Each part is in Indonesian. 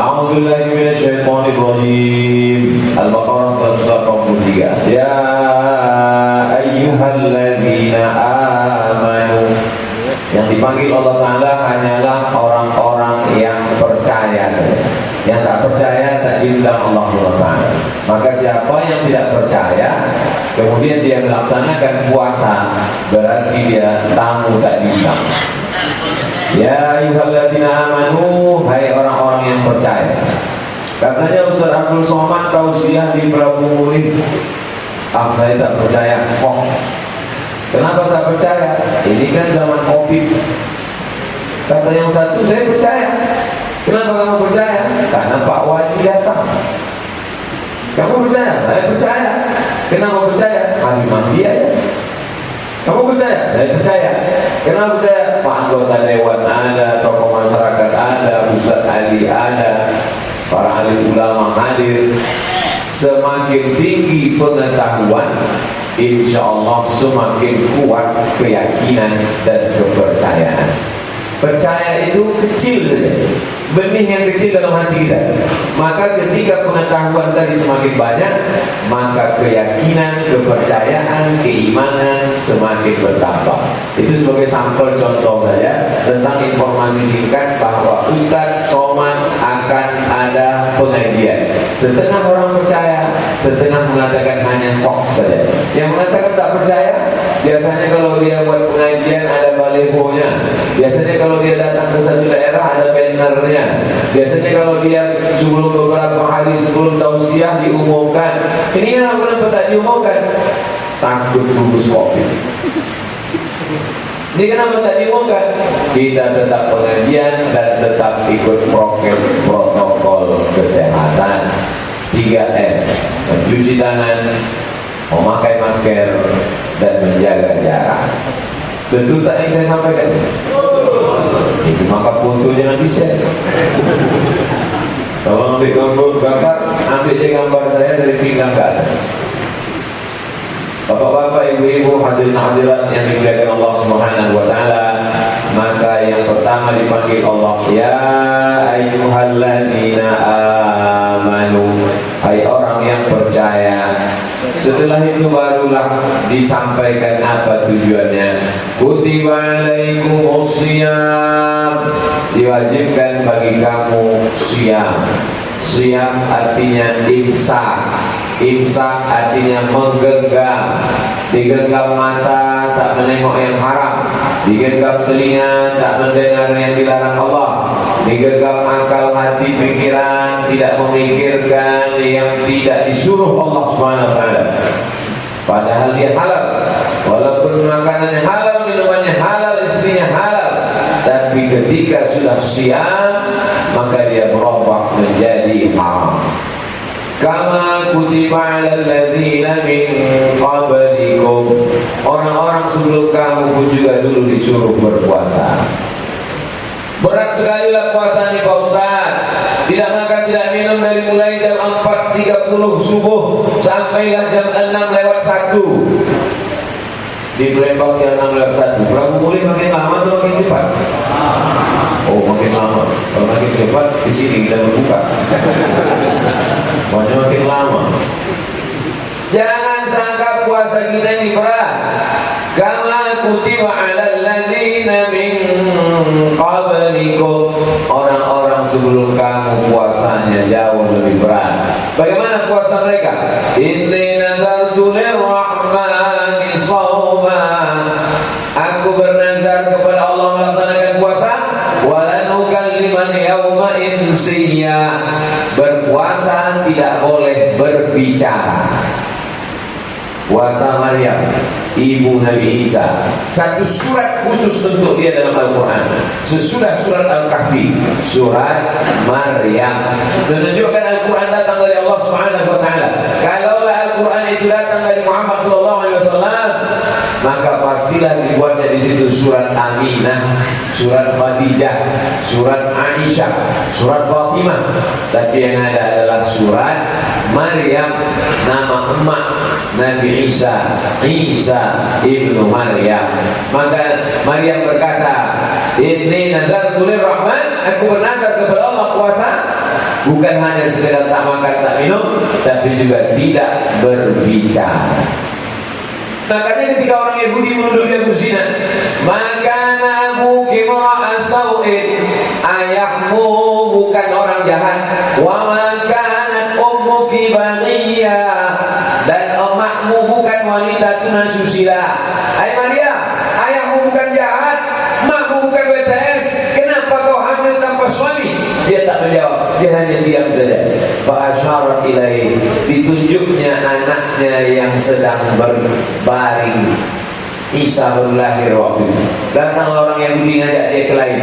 A'udzubillahi minasyaitonirrajim. Al-Baqarah 183. Ya ayyuhalladzina amanu. Yang dipanggil Allah Ta'ala hanyalah orang-orang yang percaya saja. Yang tak percaya tak diundang Allah SWT. Maka siapa yang tidak percaya kemudian dia melaksanakan puasa, berarti dia tamu tak diundang. Ya ayyuhalladzina amanu, hai orang-orang yang percaya. Katanya Ustaz Abdul Somad tausiah di Prabu Muli. Saya tak percaya. Kenapa tak percaya? Ini kan zaman Covid. Kata yang satu, saya percaya. Kenapa kamu percaya? Karena Pak Wali datang. Kamu percaya? Saya percaya. Kenapa percaya? Habib Mahdi aja. Kamu percaya? Saya percaya. Kenapa percaya? Pak anggota dewan ada, tokoh masyarakat ada, Ustaz Ali ada, para alim ulama hadir. Semakin tinggi pengetahuan, insya Allah semakin kuat keyakinan dan kepercayaan. Percaya itu kecil saja, benih yang kecil dalam hati kita. Maka ketika pengetahuan tadi semakin banyak, maka keyakinan, kepercayaan, keimanan semakin bertambah. Itu sebagai sampel contoh saja tentang informasi singkat bahwa Ustaz Somad akan ada pengajian. Setengah orang percaya, setengah mengatakan hanya hoax saja. Yang mengatakan tak percaya, biasanya kalau dia buat pengajian ada balihonya. Biasanya kalau dia datang ke satu daerah ada bannernya. Biasanya kalau dia sebelum beberapa hari sebelum tausiah diumumkan. Ini kenapa tak diumumkan? Takut gugus Covid. Ini kenapa tak diumumkan? Kita tetap pengajian dan tetap ikut prokes protokol kesehatan 3M, mencuci tangan, memakai masker, dan menjaga jarak. Betul tak yang saya sampaikan? Itu maka foto jangan di-share. Kalau ambil gambar, ambil je gambar saya dari pinggang ke atas. Bapak-bapak, ibu-ibu, hadirin hadirat yang dimuliakan Allah Subhanahu wa taala, maka yang pertama dipanggil Allah, ya ayyuhalladzina amanu, hai orang yang percaya. Setelah itu barulah disampaikan apa tujuannya. Kutiba alaikumus shiyam, diwajibkan bagi kamu siyam. Siyam artinya imsak. Imsak artinya menggenggam. Digenggam mata tak menengok yang haram, digenggam telinga tak mendengar yang dilarang Allah, digenggam akal hati pikiran tidak memikirkan yang tidak disuruh Allah SWT. Padahal dia halal, walaupun makanannya halal, minumannya halal, istrinya halal, tapi ketika sudah siam maka dia berubah menjadi haram. Kama kutiba 'alal ladzina min qablikum, orang-orang sebelum kamu pun juga dulu disuruh berpuasa. Berat sekali lah puasa ini Pak Ustaz. Tidak makan, tidak minum dari mulai jam 4.30 subuh sampailah jam 6:01. Di Palembang jam 6:01. Berapa boleh makin lama atau makin cepat? Oh, makin lama. Kalau makin cepat di sini kita berbuka. Makin lama. Jangan sangka puasa kita ini berat. Kama kutiba 'alal ladzina min qablikum, orang-orang sebelum kamu puasanya jauh lebih berat. Bagaimana puasa mereka? Inni nazartu lirrahmani shawma, aku bernazar kepada Allah melaksanakan puasa. Walanukalliman yawma insiya, berpuasa tidak boleh berbicara. Puasa Maryam, ibu Nabi Isa, satu surat khusus untuk dia dalam Al-Quran. Sesudah surat Al-Kahfi, surat Maryam, menunjukkan Al-Quran datang dari Allah Subhanahu wa taala. Kalaulah Al-Quran itu datang dari Muhammad sallallahu alaihi wasallam, maka pastilah dibuatnya di situ surat Aminah, surat Khadijah, surat Aisyah, surat Fatimah. Tapi yang ada adalah surat Maryam, nama emak Nabi Isa, Isa ibnu Maryam. Maka Maryam berkata, inni nazartu lirrahman, aku bernazar kepada Allah puasa bukan hanya sekedar tak makan tak minum, tapi juga tidak berbicara. Makanya ketika orang Yahudi menuduh dia berzina, maka abuki mara'a sau'in, ayahmu bukan orang jahat, wa makanat ummuki baghiyah, dan emakmu bukan wanita tunasusila. Hai Maria, ayahmu bukan jahat, emakmu bukan BTS, kenapa kau hamil tanpa suami? Dia tak menjawab, dia hanya diam saja. Fa asyarat ilaihi, ditunjuknya anaknya yang sedang berbaring. Isa baru lahir waktu itu. Datanglah orang Yahudi ngajak dia ke lain.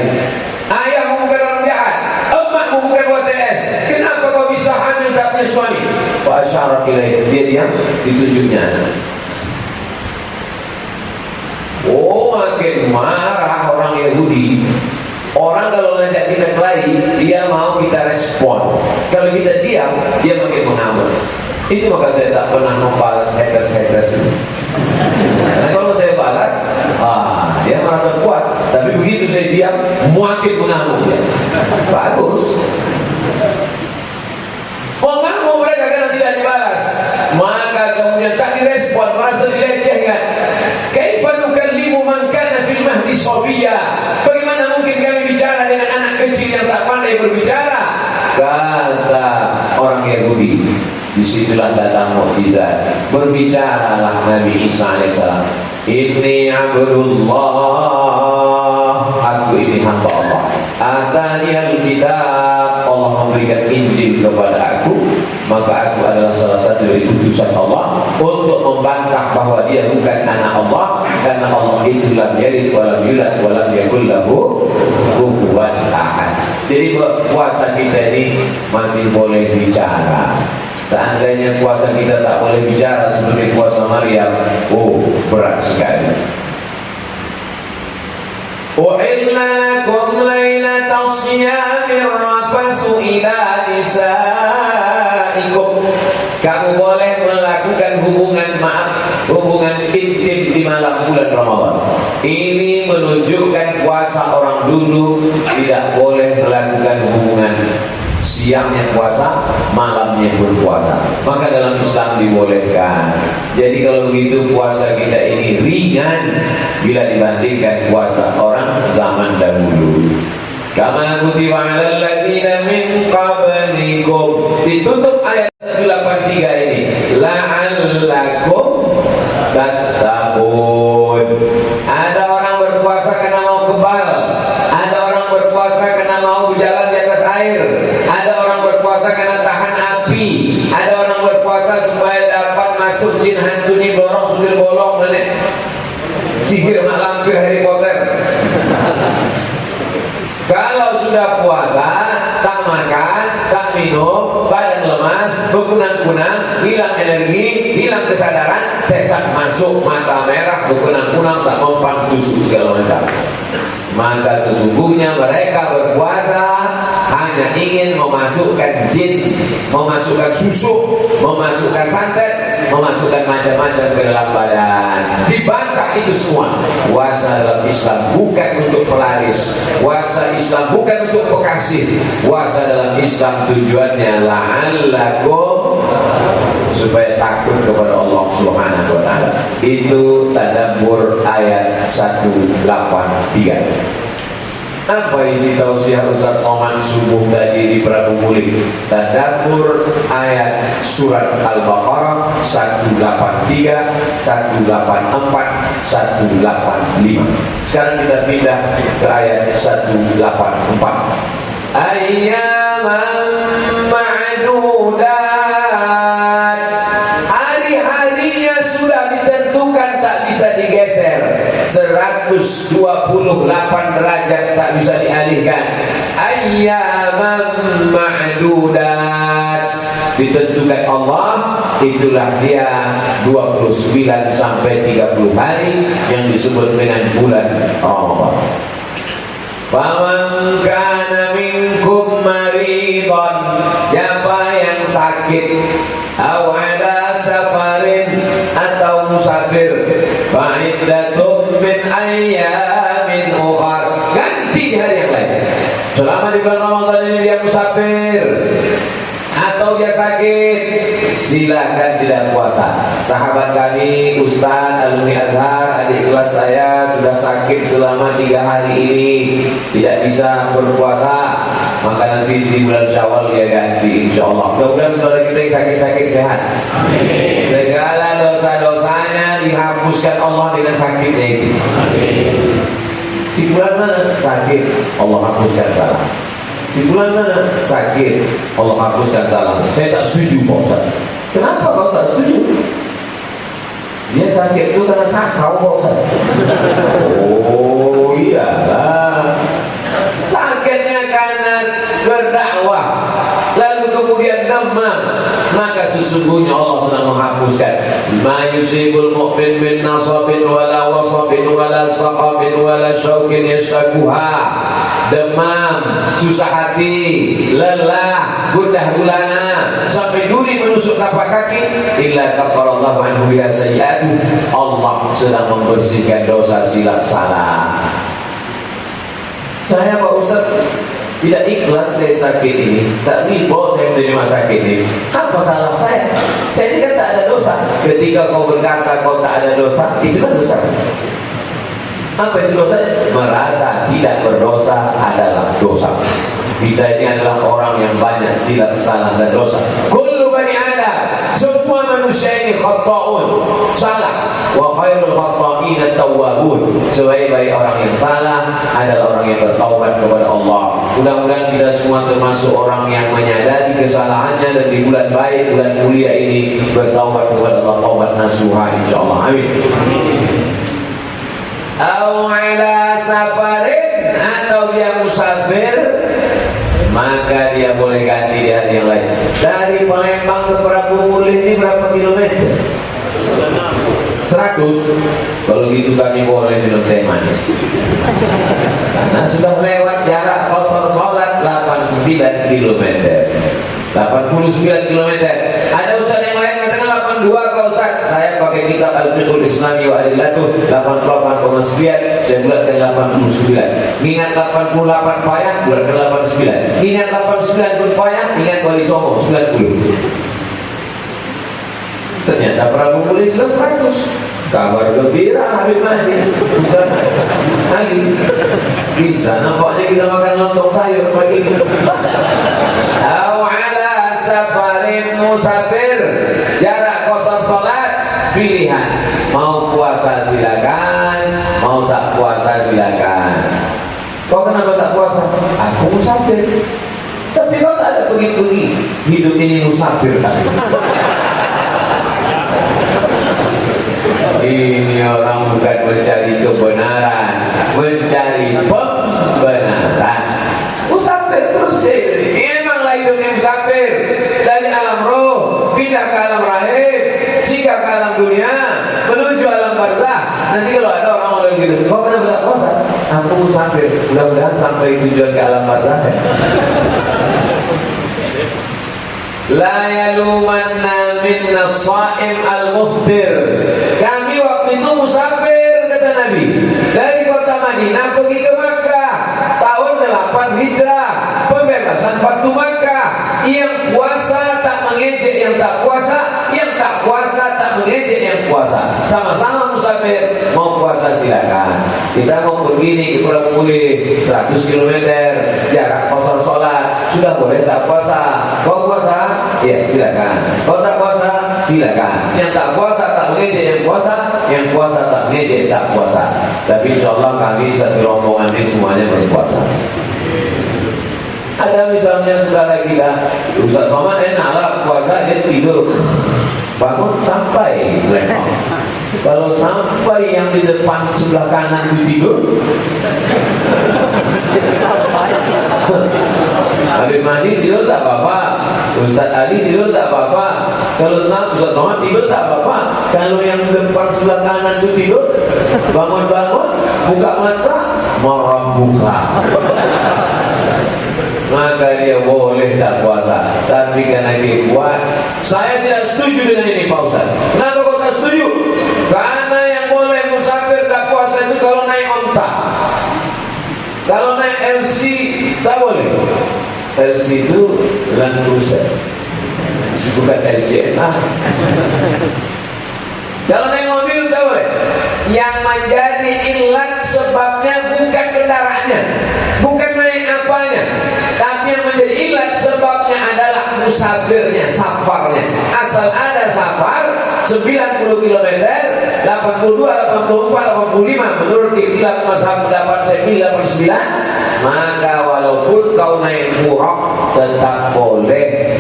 Ayahmu bukan orang jahat, emakmu bukan WTS, kenapa kau bisa hamil tak punya suami? Fa asyarat ilaihi, dia diam, ditunjuknya anak. Oh, makin marah orang Yahudi. Orang kalau ngajak kita kelahi, dia mau kita respon. Kalau kita diam, dia makin mengamuk. Itu maka saya tak pernah membalas haters itu. Karena kalau saya balas, dia merasa puas. Tapi begitu saya diam, makin mengamuk dia. Bagus. Mengamuk mereka karena tidak dibalas, maka kemudian tak direspon, merasa dilecehkan. Kaifa nukallimu man kana fil mahdi sabiyya? Bagaimana mungkin kami bicara dengan anak kecil yang tak pandai berbicara? Kata orang Yahudi. Disitulah datang mukjizat. Berbicaralah Nabi Isa alaihissalam. Inni Abdullah, aku ini hamba Allah. Atani al-kitab, Allah memberikan Injil kepada aku, maka aku adalah salah satu dari utusan Allah untuk membantah bahwa dia bukan anak Allah, karena Allah itu lam yalid wa lam yulad wa lam yakul lahu kufuwan ahad. Jadi puasa kita ini masih boleh bicara. Seandainya puasa kita tak boleh bicara seperti puasa Maryam, oh berat sekali. Uhilla lakum lailatas siyamir rafasu ila nisaikum. Kamu boleh melakukan hubungan intim di malam bulan Ramadan. Ini menunjukkan puasa orang dulu tidak boleh melakukan hubungan. Siangnya puasa, malamnya berpuasa. Maka dalam Islam dibolehkan. Jadi kalau begitu puasa kita ini ringan bila dibandingkan puasa orang zaman dahulu. Kama kutiba 'alal ladzina min qablikum. Ditutup ayat 183 ini. La'allakum tattaqun. Ada orang berpuasa karena mau kebal. Ada orang berpuasa karena mau berjalan di atas air. Ada orang berpuasa karena tahan api. Ada orang berpuasa supaya dapat masuk jin hantu ni borong sudut bolong nenek. Sihir mak lampir Harry Potter. Kalau sudah puasa, tak makan, tak minum, badan lemas, berkunang-kunang, hilang energi, hilang kesadaran, setan masuk, mata merah, berkunang-kunang, tak mempan tusuk segala macam. Maka sesungguhnya mereka berpuasa hanya ingin memasukkan jin, memasukkan susuk, memasukkan santet, memasukkan macam-macam ke dalam badan. Dibantah itu semua. Puasa dalam Islam bukan untuk pelaris. Puasa Islam bukan untuk pekasih. Puasa dalam Islam tujuannya la'allakum, supaya takut kepada Allah Subhanahu wa taala. Itu tadabbur ayat 183. Apa isi tausiah Ustaz Somad subuh tadi di Prabu Muli? Tadabbur ayat surat Al-Baqarah 183, 184, 185. Sekarang kita pindah ke ayat 184. Ayyaman ma'dudat. Hari-harinya sudah ditentukan, tak bisa digeser. 128 derajat tak bisa dialihkan. Ayyaman ma'dudat, ditentukan Allah, itulah dia 29 sampai 30 hari yang disebut dengan bulan Ramadan. Faman kana minkum maridan, siapa yang sakit, aw ala safarin, atau musafir, fa'iddatun min ayyamin ukhar, ganti di hari yang lain. Selama di bulan Ramadan ini dia musafir, silakan tidak puasa. Sahabat kami, Ustaz, alumni Azhar, adik kelas saya sudah sakit selama 3 hari ini, tidak bisa berpuasa, maka nanti di bulan Syawal dia ganti, insyaallah. Mudah-mudahan saudara kita yang sakit-sakit sehat. Amin. Segala dosa-dosanya dihapuskan Allah dengan sakitnya itu. Amin. Si bulan mana? Sakit, Allah hapuskan salah. Si bulan mana? Sakit, Allah hapuskan salah. Saya tak setuju Pak Ustaz. Kenapa kau tak setuju? Dia sakit itu karena sakau Pak Ustaz. Oh iyalah, sakitnya karena berdakwah lalu kemudian demam, maka sesungguhnya Allah sudah menghapuskan ma yusibul mu'min min nasabin wala wasabin wala saqabin wala syaukin yashtakuha. Demam, susah hati, lelah, gundah gulana sampai duri menusuk tapak kaki, illa kafarallahu anhu ya sayyi'atu. Allah sedang membersihkan dosa silap salah. Saya Pak Ustaz tidak ikhlas saya sakit ini, tak riba saya menerima sakit ini. Apa salah saya? Saya ini kan tak ada dosa. Ketika kau berkata kau tak ada dosa, itu kan dosa. Apa itu dosa? Merasa tidak berdosa adalah dosa. Kita ini adalah orang yang banyak silap salah dan dosa. Kullu bani Adam, semua manusia ini khata'un, salah. Wa khairul khata'in at-tawwabun. Sebaik-baik orang yang salah adalah orang yang bertaubat kepada Allah. Mudah-mudahan kita semua termasuk orang yang menyadari kesalahannya dan di bulan baik, bulan mulia ini bertaubat kepada Allah, taubat nasuha insyaallah. Amin. Au ala safarin, atau dia musafir, maka dia boleh ganti di hari yang lain. Dari Palembang ke Prabu-Mulih ini berapa kilometer? 100. Kalau gitu kami boleh minum teh manis. Karena sudah lewat jarak qasar salat 89 km. 89 km. Ada ustaz yang lain katakan 82 Pak Ustaz. Saya pakai kitab Al-Fiqhul Islami wa Adillatuh 88,9, saya bulatkan 89. Ingat 88 payah, bulatkan 89. Ingat 89 pun payah, ingat Wali Songo 90. Ternyata Prabu Mulih sudah 100. Kabar gembira Habib Mahdi Ustaz Ali. Bisa nampaknya kita makan lontong sayur pagi ini. Au ala safarin musafir, jarak qasar salat, pilihan. Mau puasa silakan, mau tak puasa silakan. Kau kenapa tak puasa? Aku musafir. Tapi kau tak ada pergi-pergi. Hidup ini musafir kan? Ini orang bukan mencari kebenaran, mencari pembenaran. Musafir terus deh. Memanglah hidupnya musafir. Dari alam roh pindah ke alam rahim, jika ke alam dunia menuju alam barzah. Nanti kalau ada orang gitu, kau kenapa tak puasa? Aku musafir. Mudah-mudahan sampai tujuan ke alam barzah. La yalumanna minna shaim al-muftir. Kami waktu itu musafir, kata Nabi, dari kota Madinah pergi ke Makkah tahun 8 Hijrah, pembebasan Fatu Makkah. Yang puasa tak mengejek yang tak puasa, yang tak puasa tak mengejek yang puasa. Sama-sama musafir, mau puasa silakan. Kita mau pergi nih ke Prabu Mulih 100 km, jarak qasar salat, sudah boleh tak puasa. Kau puasa? Ya silakan. Kau tak puasa? Silakan. Yang tak puasa tak mengejek yang puasa, yang puasa tak mengejek tak puasa. Tapi insyaallah kami satu rombongan ini semuanya berpuasa. Ada misalnya saudara kita, Ustaz Somad enak puasa, dia tidur bangun sampai Lembang. Kalau sampai yang di depan sebelah kanan itu tidur, Habib Mahdi tidur tak apa-apa, Ustaz Ali tidur tak apa-apa. Kalau Ustaz Somad tidur tak apa-apa. Kalau yang depan sebelah kanan itu tidur, bangun-bangun, buka mata, marah buka, maka dia boleh tak puasa. Tapi karena dia kuat, saya tidak setuju dengan ini Pak Ustaz. Kenapa kau tak setuju? Karena yang boleh musafir tak puasa itu kalau naik onta. Kalau naik LC tak boleh. LC itu Land Cruiser. bukan LCN. Kalau naik mobil tahu ya, yang menjadi ilat sebabnya bukan kendaraannya, bukan naik apanya, tapi yang menjadi ilat sebabnya adalah musafirnya, safarnya. Asal ada safar 90 km, 82, 84, 85 menurut ikhtilaf mazhab pendapat saya 89, maka walaupun kau naik murah tetap boleh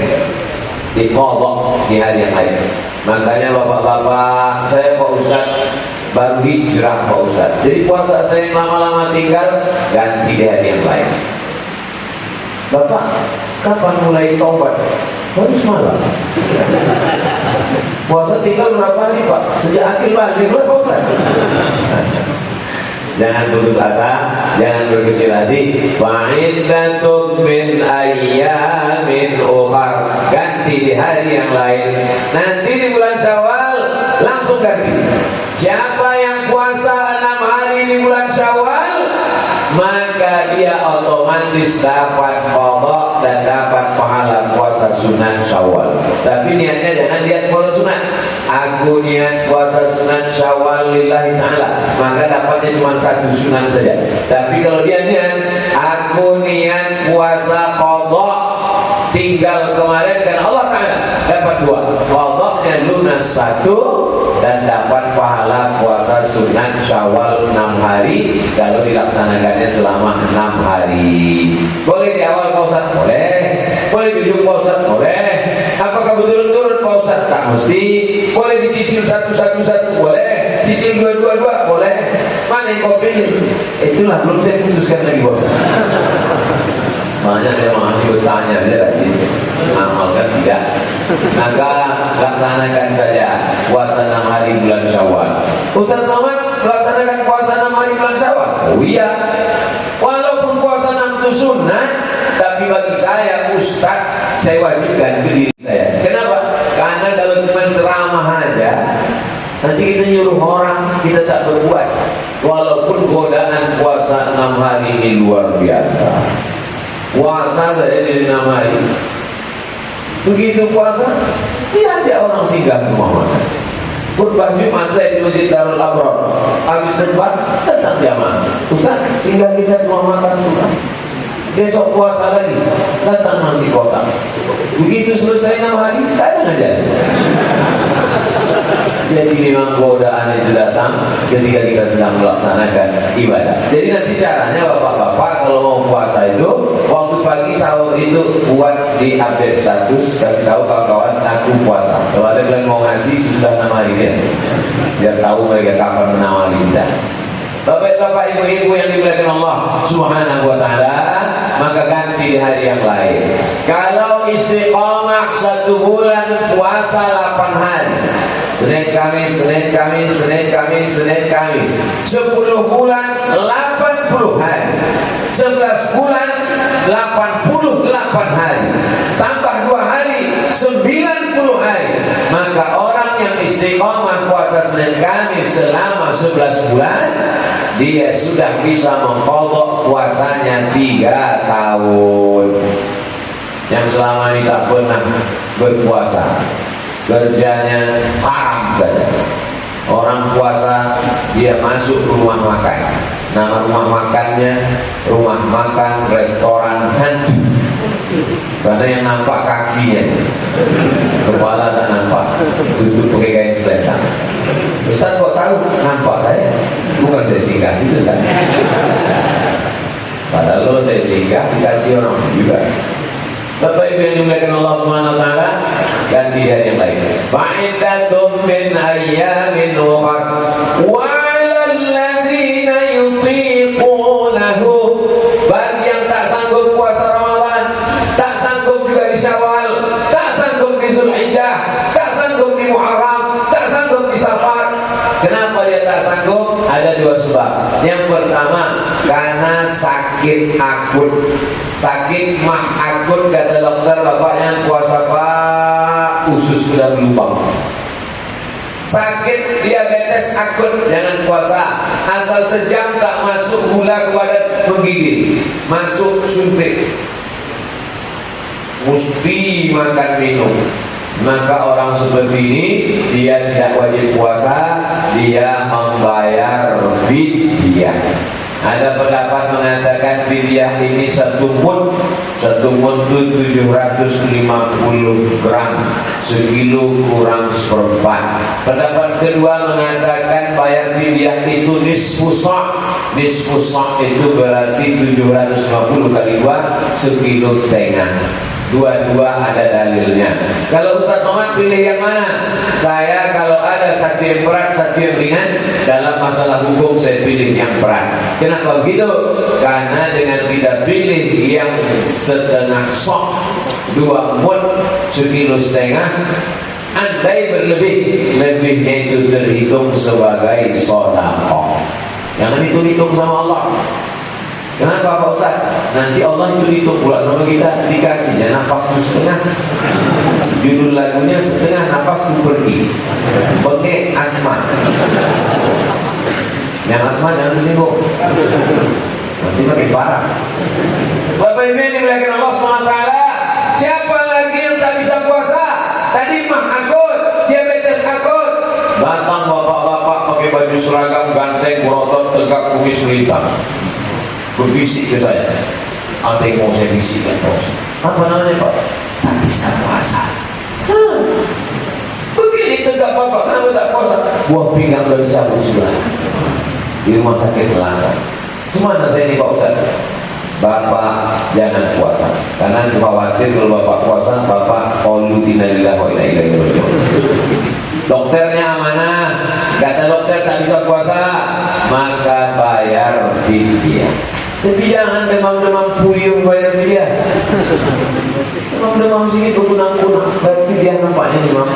diqadha di hari yang lain. Makanya bapak-bapak, saya Pak Ustaz baru hijrah Pak Ustaz, jadi puasa saya yang lama-lama tinggal ganti di hari yang lain. Bapak kapan mulai taubat? Baru semalam. Puasa tinggal berapa hari Pak? Sejak akhir balik Pak Ustaz. Jangan putus asa, jangan berkecil hati. Fa'iddatun min ayyamin ukhar, ganti di hari yang lain. Nanti di bulan Syawal langsung ganti. Siapa yang puasa 6 hari di bulan Syawal, maka dia otomatis dapat qadha dan dapat pahala puasa sunat Syawal. Tapi niatnya jangan niat puasa sunat. Aku niat puasa sunat Syawal lillahi ta'ala, maka dapatnya cuma 1 sunat saja. Tapi kalau dia niat, aku niat puasa qadha tinggal kemarin kan Allah Ta'ala, dapat 2. Qadhanya lunas 1 dan dapat pahala puasa sunat Syawal 6 hari kalau dilaksanakannya selama 6 hari. Boleh di awal Pak Ustaz? Boleh. Boleh di ujung Pak Ustaz? Boleh. Apakah betul-betul Pak Ustaz? Tak mesti. Boleh dicicil satu-satu? Boleh. Cicil dua-dua? Boleh. Mana yang kau pilih? Itulah belum saya putuskan lagi Pak Ustaz. Banyak jemaah ini bertanya aja lagi, amalkan tidak. Maka laksanakan saja puasa 6 hari bulan Syawal. Ustaz Somad melaksanakan puasa 6 hari bulan Syawal. Oh iya, walaupun puasa 6 itu sunnah, tapi bagi saya Ustaz, saya wajibkan ke diri saya. Kenapa? Karena kalau cuma ceramah aja, nanti kita nyuruh orang, kita tak berbuat. Walaupun godaan puasa 6 hari ini luar biasa. Puasa saja di 6 hari. Begitu puasa, diajak orang singgah ke rumah makan. Khutbah Jumat saya di Masjid Darul Abrar, habis khutbah datang jamaah. Ustaz, singgah kita ke rumah makan sunnah. Besok puasa lagi, datang nasi kotak. Begitu selesai 6 hari, kadang aja. Jadi memang godaan itu datang ketika kita sedang melaksanakan ibadah. Jadi nanti caranya bapak-bapak kalau mau puasa itu, waktu pagi sahur itu buat di update status, kasih tahu kawan-kawan aku puasa. Kalau ada kalian mau ngasih sudah 6 hari ya, biar tahu mereka kapan menawari kita. Bapak-bapak, ibu-ibu yang dimuliakan Allah Subhanahu wa ta'ala, maka ganti di hari yang lain. Kalau istiqomah 1 bulan puasa 8 hari, Senin Kamis, Senin Kamis, Senin Kamis, Senin Kamis, 10 bulan 80 hari, 11 bulan 88 hari, tambah 2 hari 90 hari. Maka orang yang istiqomah puasa Senin Kamis selama 11 bulan, dia sudah bisa mengqadha puasanya 3 tahun. Yang selama ini tak pernah berpuasa, kerjanya haram saja. Orang puasa dia masuk rumah makan, nama rumah makannya rumah makan restoran hantu, karena yang nampak kakinya, kepala tak nampak, tutup pakai kain selendang. Ustaz kok tahu? Nampak saya, bukan saya singgah situ kan. Padahal kalau saya singgah dikasih orang juga. Bapak Ibu yang dimuliakan Allah Subhanahu wa taala, ganti dari yang lain. Fa'iddatum min ayyamin ukhar wa 'alal ladzina yutiqunahu, bagi yang tak sanggup puasa Ramadan, tak sanggup juga di Syawal, tak sanggup di Zulhijjah, tak sanggup di Muharram, tak sanggup di Safar. Kenapa dia tak sanggup? Ada 2 sebab. Yang pertama, karena sakit akut. Sakit mah akut, kata dokter, bapaknya puasa Pak, usus sudah berlubang. Sakit diabetes akut, jangan puasa. Asal sejam tak masuk gula ke badan, menggigil, masuk suntik, mesti makan minum. maka orang seperti ini dia tidak wajib puasa, dia membayar fidyah. Ada pendapat mengatakan fidyah ini satu mud itu 750 gram, sekilo kurang seperempat. Pendapat kedua mengatakan bayar fidyah itu nisfu sa'. Nisfu sa' itu berarti 750 kali 2, sekilo setengah. Dua-dua ada dalilnya. Kalau Ustaz Somad pilih yang mana? Saya kalau ada satu yang berat, satu yang ringan, dalam masalah hukum saya pilih yang berat. Kenapa begitu? Karena dengan kita pilih yang setengah sok, 2 mud, sekilo setengah, andai berlebih, lebihnya itu terhitung sebagai sedekah. Jangan hitung-hitung sama Allah. Kenapa Pak Ustaz? Nanti Allah hitung pula sama kita, dikasihnya napasku setengah, judul lagunya setengah napasku pergi, bengek asma. Yang asma jangan tersinggung, nanti makin parah. Bapak Ibu yang dimuliakan Allah SWT, siapa lagi yang tak bisa puasa? Tadi mah akut, diabetes akut. Datang bapak-bapak pakai baju seragam, ganteng, berotot, tegak, kumis melintang, berbisik ke saya. Ada yang mau saya bisikkan, Pak? Apa namanya, Pak? Tak bisa puasa. Begini tegak Bapak, kenapa tak puasa? Buah pinggang dan cabut sebelah di rumah sakit Melaka. Cuma saya ini Pak Ustaz, Bapak jangan puasa, karena khawatir kalau Bapak puasa, Bapak qalu inna lillahi wa inna ilaihi raji'un. Dokternya amanah, kata dokter tak bisa puasa, maka bayar fidyah. Tapi jangan demam-demam puyung bayar fidyah. Demam-demam sedikit berkunang-kunang bayar fidyah, nampaknya demam.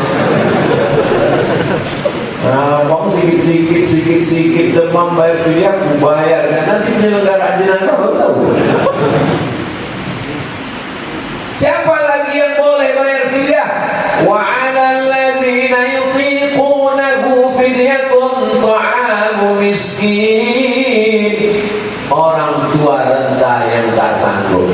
Nah, kamu sikit-sikit demam bayar fidyah, aku bayar. Dan nanti penyelenggaraan jenazah baru tahu. Siapa lagi yang boleh bayar fidyah? Wa 'alal ladzina yutiqunahu fidyatun ta'amu miskin. Orang tua renta yang tak sanggup.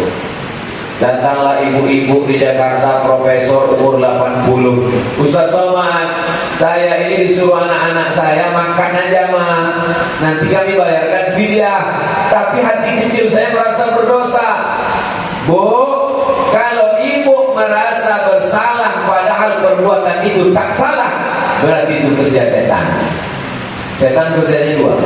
Datanglah ibu-ibu di Jakarta, profesor umur 80. Ustaz Somad, saya ini disuruh anak-anak saya makan aja mah, nanti kami bayarkan fidyah, tapi hati kecil saya merasa berdosa. Bu, kalau ibu merasa bersalah padahal perbuatan itu tak salah, berarti itu kerja setan. Setan kerjanya dua.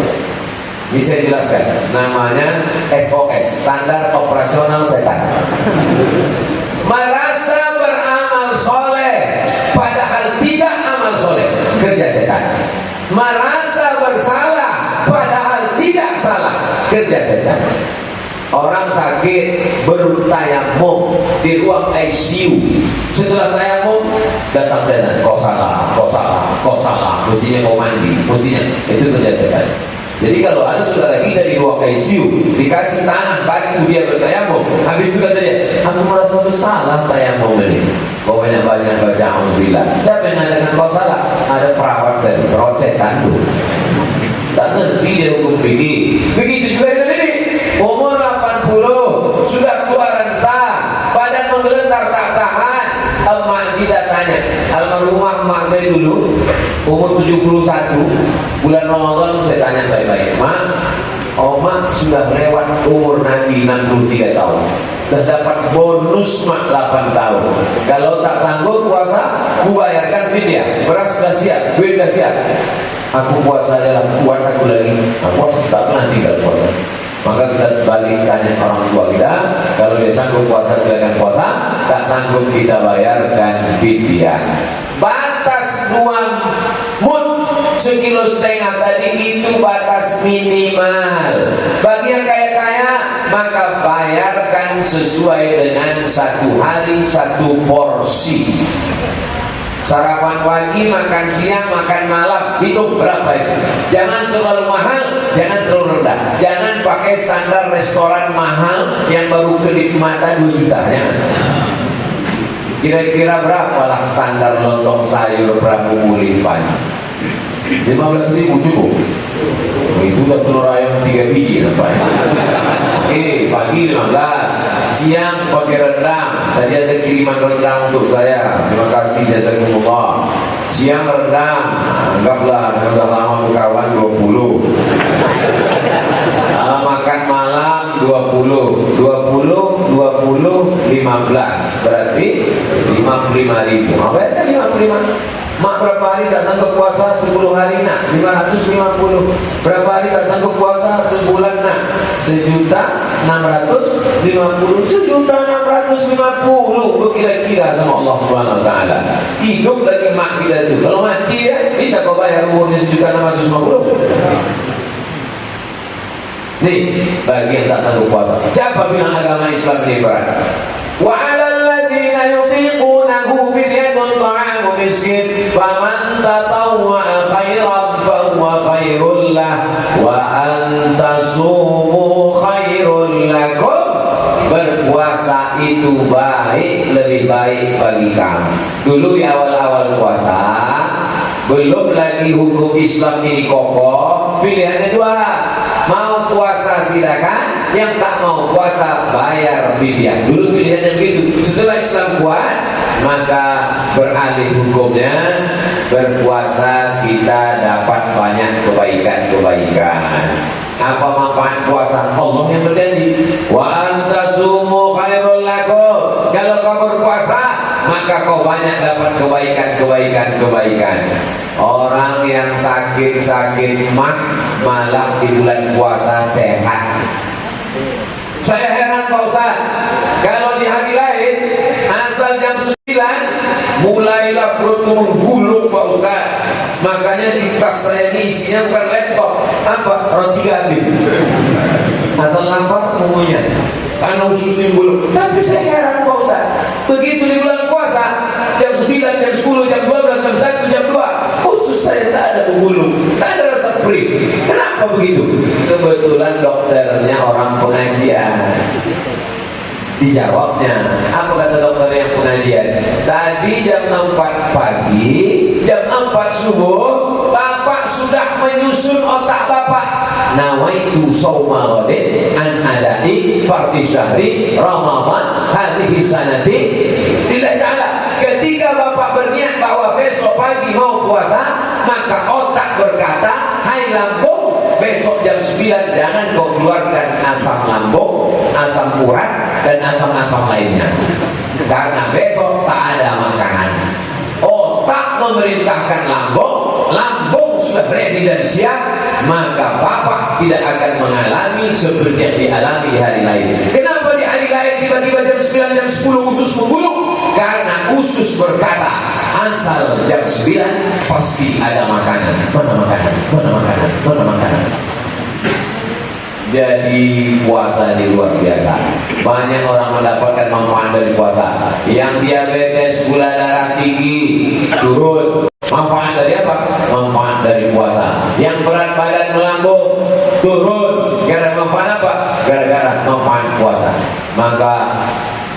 Bisa dijelaskan, namanya SOS, standar operasional setan. Merasa beramal soleh padahal tidak amal soleh, kerja setan. Merasa bersalah padahal tidak salah, kerja setan. Orang sakit bertayamum di ruang ICU, setelah tayamum datang setan, kau salah, mestinya mau mandi, mestinya, itu kerja setan. Jadi kalau ada saudara kita di ruang ICU, dikasih tanah batu dia bertayamum, habis itu kata dia, aku merasa bersalah tayamum ini. Kau banyak-banyak baca auzubillah. Siapa yang mengatakan kau salah? Ada perawat setan tuh. Tak ngerti dia hukum fikih. Begitu juga dengan ini. Umur 80, sudah tua renta, badan menggeletar tak tahan. Emak kita tanya, almarhumah emak saya dulu umur 71, bulan Ramadan saya tanya baik-baik, Mak, Mak sudah lewat umur Nabi 63 tahun, sudah dapat bonus mak 8 tahun. Kalau tak sanggup puasa, aku bayarkan fidyah. Beras sudah siap, duit sudah siap. Aku puasa aja lah, kuat aku lagi. Aku puasa tak pernah tinggal puasa. Maka kita balik tanya orang tua kita, kalau dia sanggup puasa silakan puasa, tak sanggup kita bayarkan fidyah. Batas 2 mud, sekilo setengah tadi itu batas minimal. Bagi yang kaya-kaya maka bayarkan sesuai dengan 1 hari 1 porsi. Sarapan pagi, makan siang, makan malam, hitung berapa itu. Jangan terlalu mahal, jangan terlalu rendah. Jangan pakai standar restoran mahal yang baru kedip mata 2 juta. Jangan. Kira-kira berapalah standar lontong sayur Prabu Muli pagi? 15.000 cukup. Itu udah telur ayam 3 biji nampaknya. Oke, pagi 15, siang pakai rendang tadi ada kiriman rendang untuk saya, terima kasih jazakumullah. Siang rendang, anggaplah udah lama berkawan 20. Makan malam 20, 15, berarti 55.000. Apa itu 55? Mak berapa hari tak sanggup puasa? 10 hari nak 550. Berapa hari tak sanggup puasa? Sebulan nak 1.650. 1.650 kira-kira sama Allah Subhanahu Wa Taala. Hidup lagi mak kita itu. Kalau mati ya bisa kau bayar umurnya 1.650. Nih bagi yang tak sanggup puasa. Siapa bilang agama Islam ini berat? Wa 'alal ladzina yutiqunahu fidyatun ta'amu miskin faman tatawwa'a khairan fahuwa khairul lah wa an tasumu khairul lakum. Berpuasa itu baik, lebih baik bagi kamu. Dulu di awal-awal puasa, belum lagi hukum Islam ini kokoh, pilihannya dua. Mau puasa silakan, yang tak mau puasa bayar fidyah. Dulu pilihannya begitu. Setelah Islam kuat, maka beralih hukumnya, berpuasa kita dapat banyak kebaikan-kebaikan. Apa manfaat puasa? Allah yang berjanji, wa antasumu khairul lakum. Kalau kau berpuasa, maka kau banyak dapat kebaikan. Orang yang sakit malah di bulan puasa sehat. Saya heran Pak Ustaz, kalau di hari lain asal jam 9 mulailah perut menggulung Pak Ustaz. Makanya di tas saya ini isinya bukan laptop, apa? Roti gandum. Asal lapar mumunya karena ususnya gulung. Tapi saya heran Pak Ustaz, begitu di bulan puasa jam 9, jam 10, jam 12, jam 1, jam 2 usus saya tak ada menggulung, tak ada rasa perih. Kenapa begitu? Kebetulan dokternya orang pengajian. Dijawabnya, apa kata dokter yang pengajian? Tadi jam 4 pagi, jam 4 subuh, bapak sudah menyusun otak bapak. Nawaitu shauma ghadin an adai fardhi syahri Ramadan hadhihi sanati lillahi ta'ala. Ketika bapak berniat bahwa besok pagi mau puasa, maka otak berkata, hai lambung, besok jam 9 jangan kau keluarkan asam lambung, asam urat, dan asam-asam lainnya, karena besok tak ada makanan. Otak memerintahkan lambung sudah ready dan siap, maka bapak tidak akan mengalami seperti yang dialami di hari lain. Kenapa di hari lain tiba-tiba jam 9, jam 10 usus menggulung? Karena usus berkata, asal jam 9 pasti ada makanan. Mana makanan? Mana makanan? Mana makanan? Jadi puasa ini luar biasa. Banyak orang mendapatkan manfaat dari puasa. Yang diabetes, gula darah tinggi turun. Manfaat dari apa? Manfaat dari puasa. Yang berat badan melambung turun. Gara-gara manfaat apa? Gara-gara manfaat puasa. Maka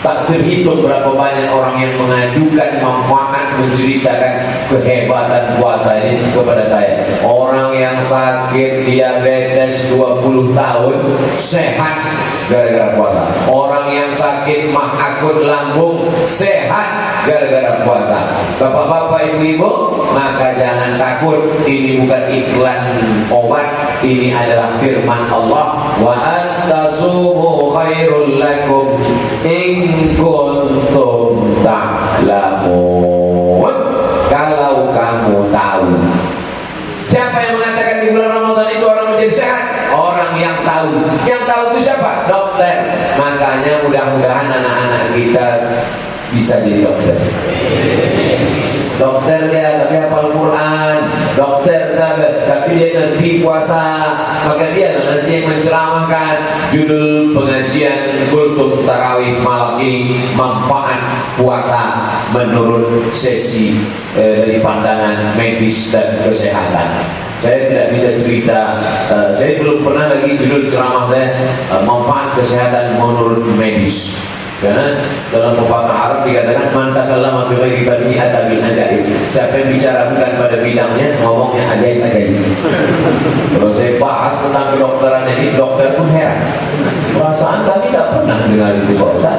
tak terhitung berapa banyak orang yang mengajukan manfaat, menceritakan kehebatan puasa ini kepada saya. Orang yang sakit diabetes 20 tahun sehat gara-gara puasa. Orang yang sakit mah akut lambung sehat gara-gara puasa. Bapak-bapak, ibu-ibu, maka jangan takut, ini bukan iklan obat, ini adalah firman Allah, wa antasumu khairul lakum in kuntum ta'lamun. Kalau kamu tahu. Siapa yang mengatakan di bulan Ramadan itu orang menjadi sehat? Orang yang tahu. Yang tahu itu siapa? Dokter. Makanya mudah-mudahan anak-anak kita bisa jadi dokter. Dokter dia tapi hafal Quran, dokter tapi dia ngerti puasa, maka dia nanti yang menceramahkan. Judul pengajian Kultum Tarawih malam ini, manfaat puasa menurut sesi dari pandangan medis dan kesehatan. Saya tidak bisa cerita, saya belum pernah lagi judul ceramah saya manfaat kesehatan menurut medis. Karena dalam pepatah Arab dikatakan mantakalama fi ghairi fadhihi atabil ajaib. Siapa yang bicara bukan pada bidangnya, ngomongnya ajaib-ajaib. Kalau saya bahas tentang kedokteran ini, dokter pun heran. Perasaan kami tak pernah dengar itu Pak Ustaz.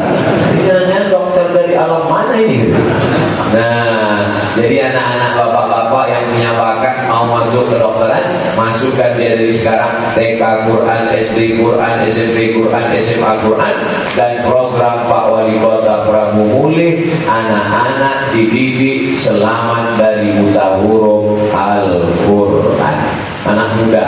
Ini hanya dokter dari alam mana ini? Nah, jadi anak-anak bapak-bapak yang punya bakat mau masuk ke dokteran, masukkan dia dari sekarang TK Quran, SD Quran, SMP Quran, SMA Quran, dan program Pak Wali Kota Prabu Mulih, anak-anak dididik selamat dari buta huruf Al-Quran. Anak muda,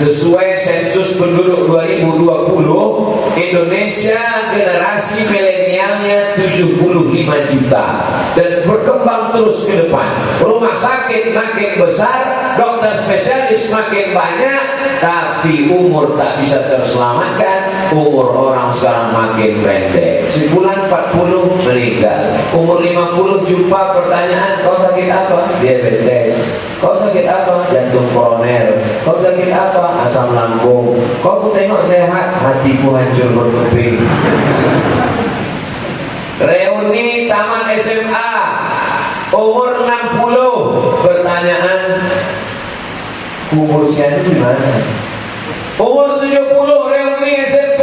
sesuai sensus penduduk 2020, Indonesia generasi milenialnya 75 juta dan berkembang terus ke depan. Rumah sakit makin besar, dokter spesialis makin banyak, tapi umur tak bisa terselamatkan. Umur orang sekarang makin pendek. Sebulan 40 meninggal, umur 50 jumpa pertanyaan, kau sakit apa? Diabetes. Kau sakit apa? Jantung koroner. Kau sakit apa? Asam lambung. Kau ku tengok sehat, hatiku hancur berkeping. Reuni taman SMA, umur 60. Pertanyaan, umur siapa di mana? Umur 70, reuni SMP.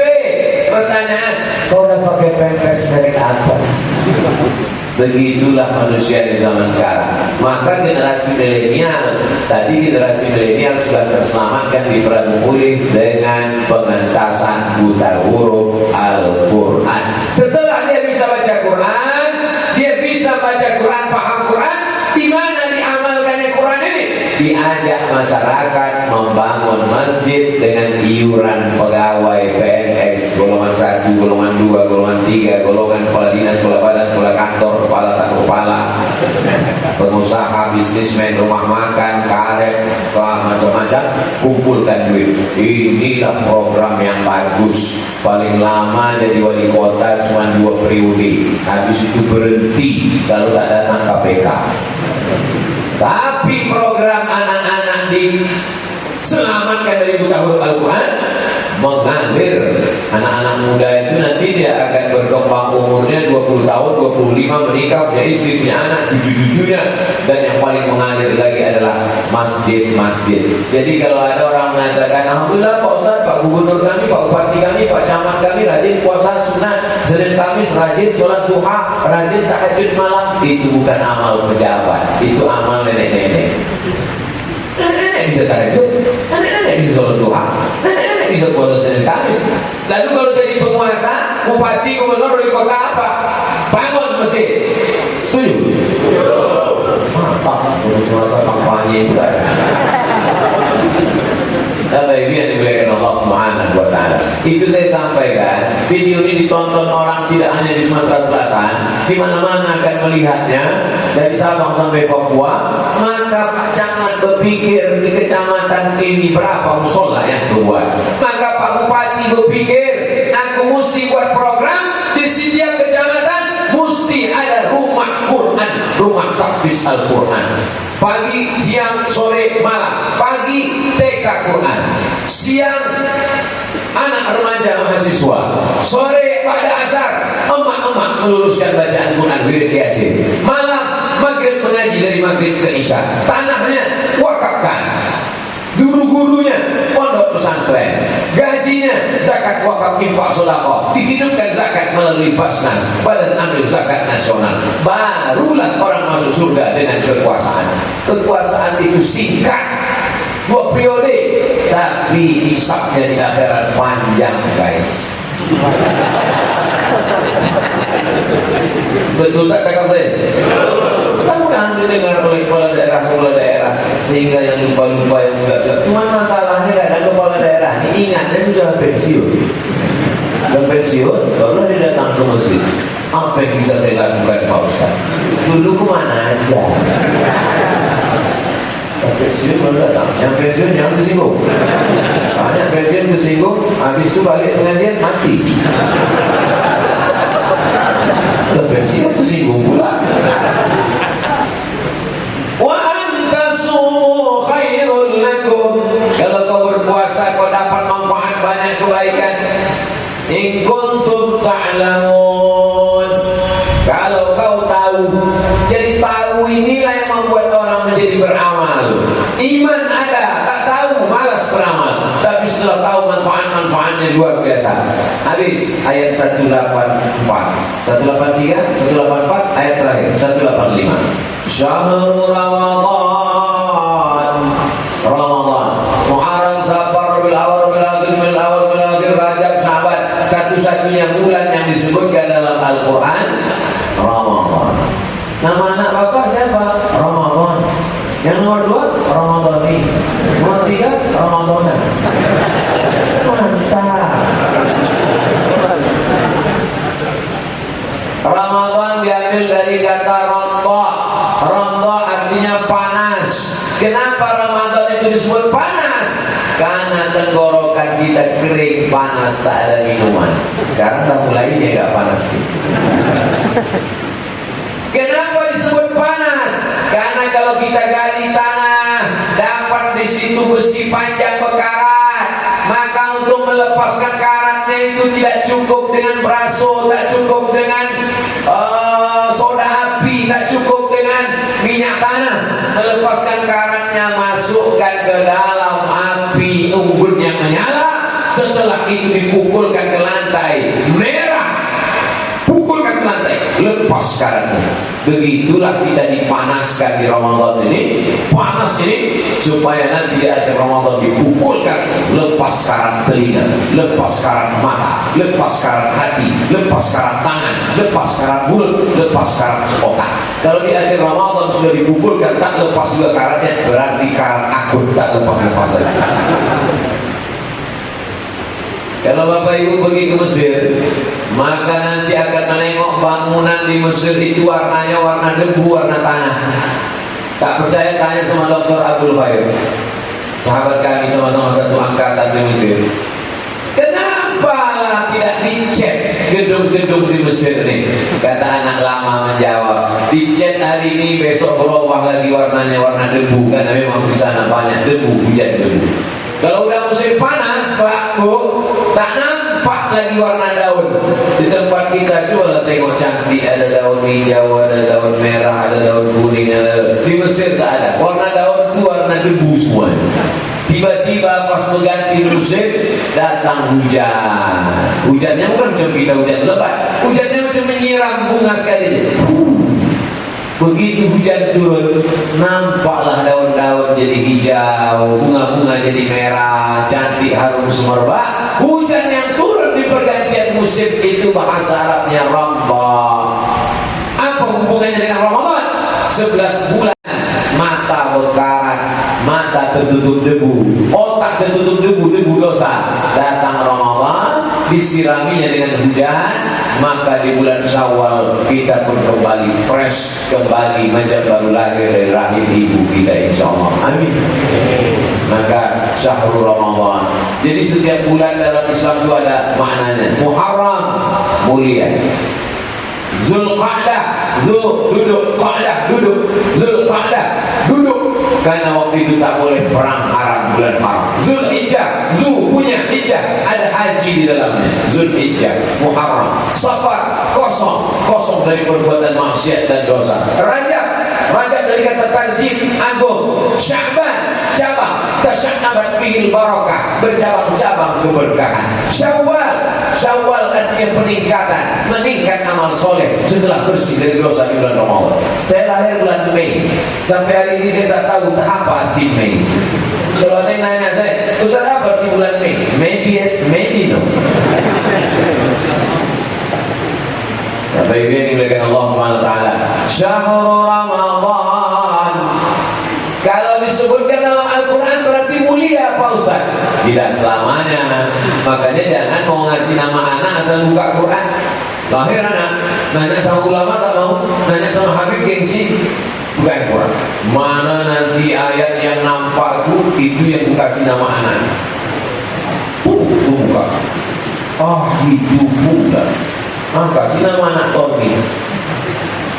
Pertanyaan, kau udah pakai pampers merek apa? Begitulah manusia di zaman sekarang. Maka generasi milenial, tadi generasi milenial sudah terselamatkan di Prabu Mulih dengan pengentasan buta huruf Al-Quran. Setelah dia bisa baca Quran, dia bisa baca Quran, paham Quran, di mana diamalkannya Quran ini? Diajak masyarakat membangun masjid dengan iuran pegawai PNS golongan 1, golongan 2, golongan 3, golongan kepala dinas, kepala badan, kepala kantor, kepala tak kepala, pengusaha, bisnismen, rumah makan, karet, macam-macam, kumpulkan duit. Inilah program yang bagus. Paling lama jadi wali kota cuma 2 periode, habis itu berhenti kalau tak datang KPK. Tapi program anak-anak diselamatkan dari buta huruf Al-Quran mengalir. Anak-anak muda itu nanti dia akan berkembang umurnya 20 tahun, 25 menikah, punya istri, punya anak, cucu-cucunya. Dan yang paling mengalir lagi adalah masjid-masjid. Jadi kalau ada orang mengatakan, alhamdulillah Pak Ustaz, Pak Gubernur kami, Pak Bupati kami, Pak Camat kami rajin puasa sunat, Senin Kamis rajin sholat duha, rajin tahajud malam, itu bukan amal pejabat, itu amal nenek-nenek. Nenek-nenek bisa tahajud, nenek-nenek bisa sholat duha, nenek-nenek bisa puasa Senin Kamis. Lalu kalau jadi penguasa, bupati, gubernur, wali kota apa? Bangun masjid. Setuju? Mantap, cuma kampanye itu ada. Bapak Ibu yang dimuliakan Allah Subhanahu wa Ta'ala, itu saya sampaikan. Video ini ditonton orang tidak hanya di Sumatera Selatan, di mana-mana akan melihatnya, dari Sabang sampai Papua. Maka Pak Camat berpikir di kecamatan ini berapa musola yang keluar. Maka Pak Bupati berpikir, aku mesti buat program di setiap kecamatan mesti ada rumah Quran, rumah tahfiz Al-Quran. Pagi, siang, sore, malam. Pagi TK Quran, siang anak remaja mahasiswa, sore pada asar emak-emak meluruskan bacaan Quran wirid Yasin, malam maghrib mengaji dari maghrib ke isya. Tanahnya wakafkan, guru-gurunya pondok pesantren, gajinya zakat wakaf infak sedekah, dihidupkan zakat melalui Basnas, Badan Amil Zakat Nasional. Barulah orang masuk surga dengan kekuasaan. Kekuasaan itu singkat, 2 periode, tapi hisabnya di akhirat panjang, guys. Betul tak cakap saya? Mudah-mudahan didengar oleh kepala daerah sehingga yang lupa-lupa, yang silap-silap. Cuma masalahnya kadang kepala daerah ini ingat dia sudah pensiun. Dan pensiun, baru dia datang ke masjid. Apa yang bisa saya lakukan Pak Ustaz? Dulu kemana aja? Pensiun baru datang. Yang pensiun yang tersinggung. Banyak pensiun tersinggung, habis itu balik pengajian mati. Pensiun tersinggung pula. Wa antasu khairul lakum. Kalau kau berpuasa kau dapat manfaat banyak kebaikan. In kuntum ta'lamun. Kalau kau tahu. Jadi tahu inilah yang membuat orang menjadi beramal. Iman ada, tak tahu malas beramal. Tapi setelah tahu manfaat manfaatnya luar biasa. Habis ayat 184, 183, 184 ayat terakhir 185. Syahrul Ramadan, Ramadan, Muharram, Safar, Rabiul Awal, Rabiul Akhir, Rabiul Awal, Rabiul Akhir, Rajab, Syaban, satu-satunya bulan yang disebutkan dalam Al-Quran Ramadan. Nama anak bapak siapa? Ramadan. Yang nomor 2 Ramadhani, nomor 3 Ramadana. Mantap. Ramadan diambil dari kata ronda. Ronda artinya panas. Kenapa Ramadan itu disebut panas? Karena tenggorokan kita kering, panas, tak ada minuman. Sekarang dah mulainya gak panas. Kenapa disebut panas? Karena kalau kita gali tanah, dapat di situ besi panjang berkarat, maka untuk melepaskan karatnya itu tidak cukup dengan braso, tak cukup dengan soda api, tak cukup dengan minyak tanah. Melepaskan karatnya, masukkan ke dalam api unggun yang menyala. Setelah itu dipukulkan ke lantai, merah, pukulkan ke lantai, lepas karatnya. Begitulah kita dipanaskan di Ramadan ini, panas ini, supaya nanti di akhir Ramadan dipukulkan, lepas karat telinga, lepas karat mata, lepas karat hati, lepas karat tangan, lepas karat mulut, lepas karat otak. Kalau di akhir Ramadan sudah dipukulkan, tak lepas juga karatnya, berarti karat akut tak lepas-lepas saja. Kalau Bapak Ibu pergi ke Mesir, maka nanti akan menengok bangunan di Mesir itu warnanya warna debu, warna tanah. Tak percaya tanya sama Dr. Abdul Khair, sahabat kami sama-sama satu angkatan di Mesir. Kenapa lah tidak dicek gedung-gedung di Mesir ini? Kata anak lama menjawab, dicek hari ini, besok berubah lagi warnanya warna debu, karena memang di sana banyak debu, hujan debu. Kalau udah musim panas, Pak Bu, tak nampak lagi warna daun. Di tempat kita coba tengok cantik, ada daun hijau, ada daun merah, ada daun kuning, ada. Di Mesir tak ada. Warna daun itu warna debu semua. Tiba-tiba pas mengganti musim, datang hujan. Hujannya bukan macam kita hujan lebat, hujannya macam menyiram bunga sekali. Begitu hujan turun, nampaklah daun-daun jadi hijau, bunga-bunga jadi merah, cantik, harum semerbak. Hujan yang turun di pergantian musim itu bahasa Arabnya Ramadan. Apa hubungannya dengan Ramadan? 11 bulan mata berkarat, mata tertutup debu, otak tertutup debu, debu dosa. Datang Ramadan, disiraminya dengan hujan, maka di bulan Syawal kita pun kembali fresh, kembali macam baru lahir dari rahim ibu kita, insyaallah. Amin. Maka Syahrul Ramadan. Jadi setiap bulan dalam Islam itu ada maknanya. Muharram mulia, Zulqa'dah, duduk, Qa'dah duduk, Zulqa'dah duduk, karena waktu itu tak boleh perang haram, bulan haram. Zulhijjah, punya hijjah, ada haji di dalamnya. Zulhijjah, Muharram. Safar, kosong dari perbuatan maksiat dan dosa. Rajab dari kata tarjib, agung. Sya'ban, cabang, tasya'abat fihil barakah, bercabang-cabang keberkahan. Syawal artinya peningkatan, meningkat amal soleh setelah bersih dari dosa di bulan Ramadan. Saya lahir bulan Mei, sampai hari ini saya tak tahu apa arti Mei. Kalau ada yang nanya saya, Ustaz apa arti bulan Mei? Maybe yes, maybe no. Bapak Ibu yang dimuliakan Allah Subhanahu wa taala. Syahrul Ramadan. Kalau disebutkan dalam Al-Quran berarti mulia, Pak Ustaz? Tidak selamanya. Makanya jangan mau ngasih nama anak asal buka Quran. Lahir anak, nanya sama ulama tak mau, nanya sama Habib gengsi, buka Quran. Mana nanti ayat yang nampakku itu yang dikasih nama anak. Buka. Itu pula. Kasih nama anak Tommy.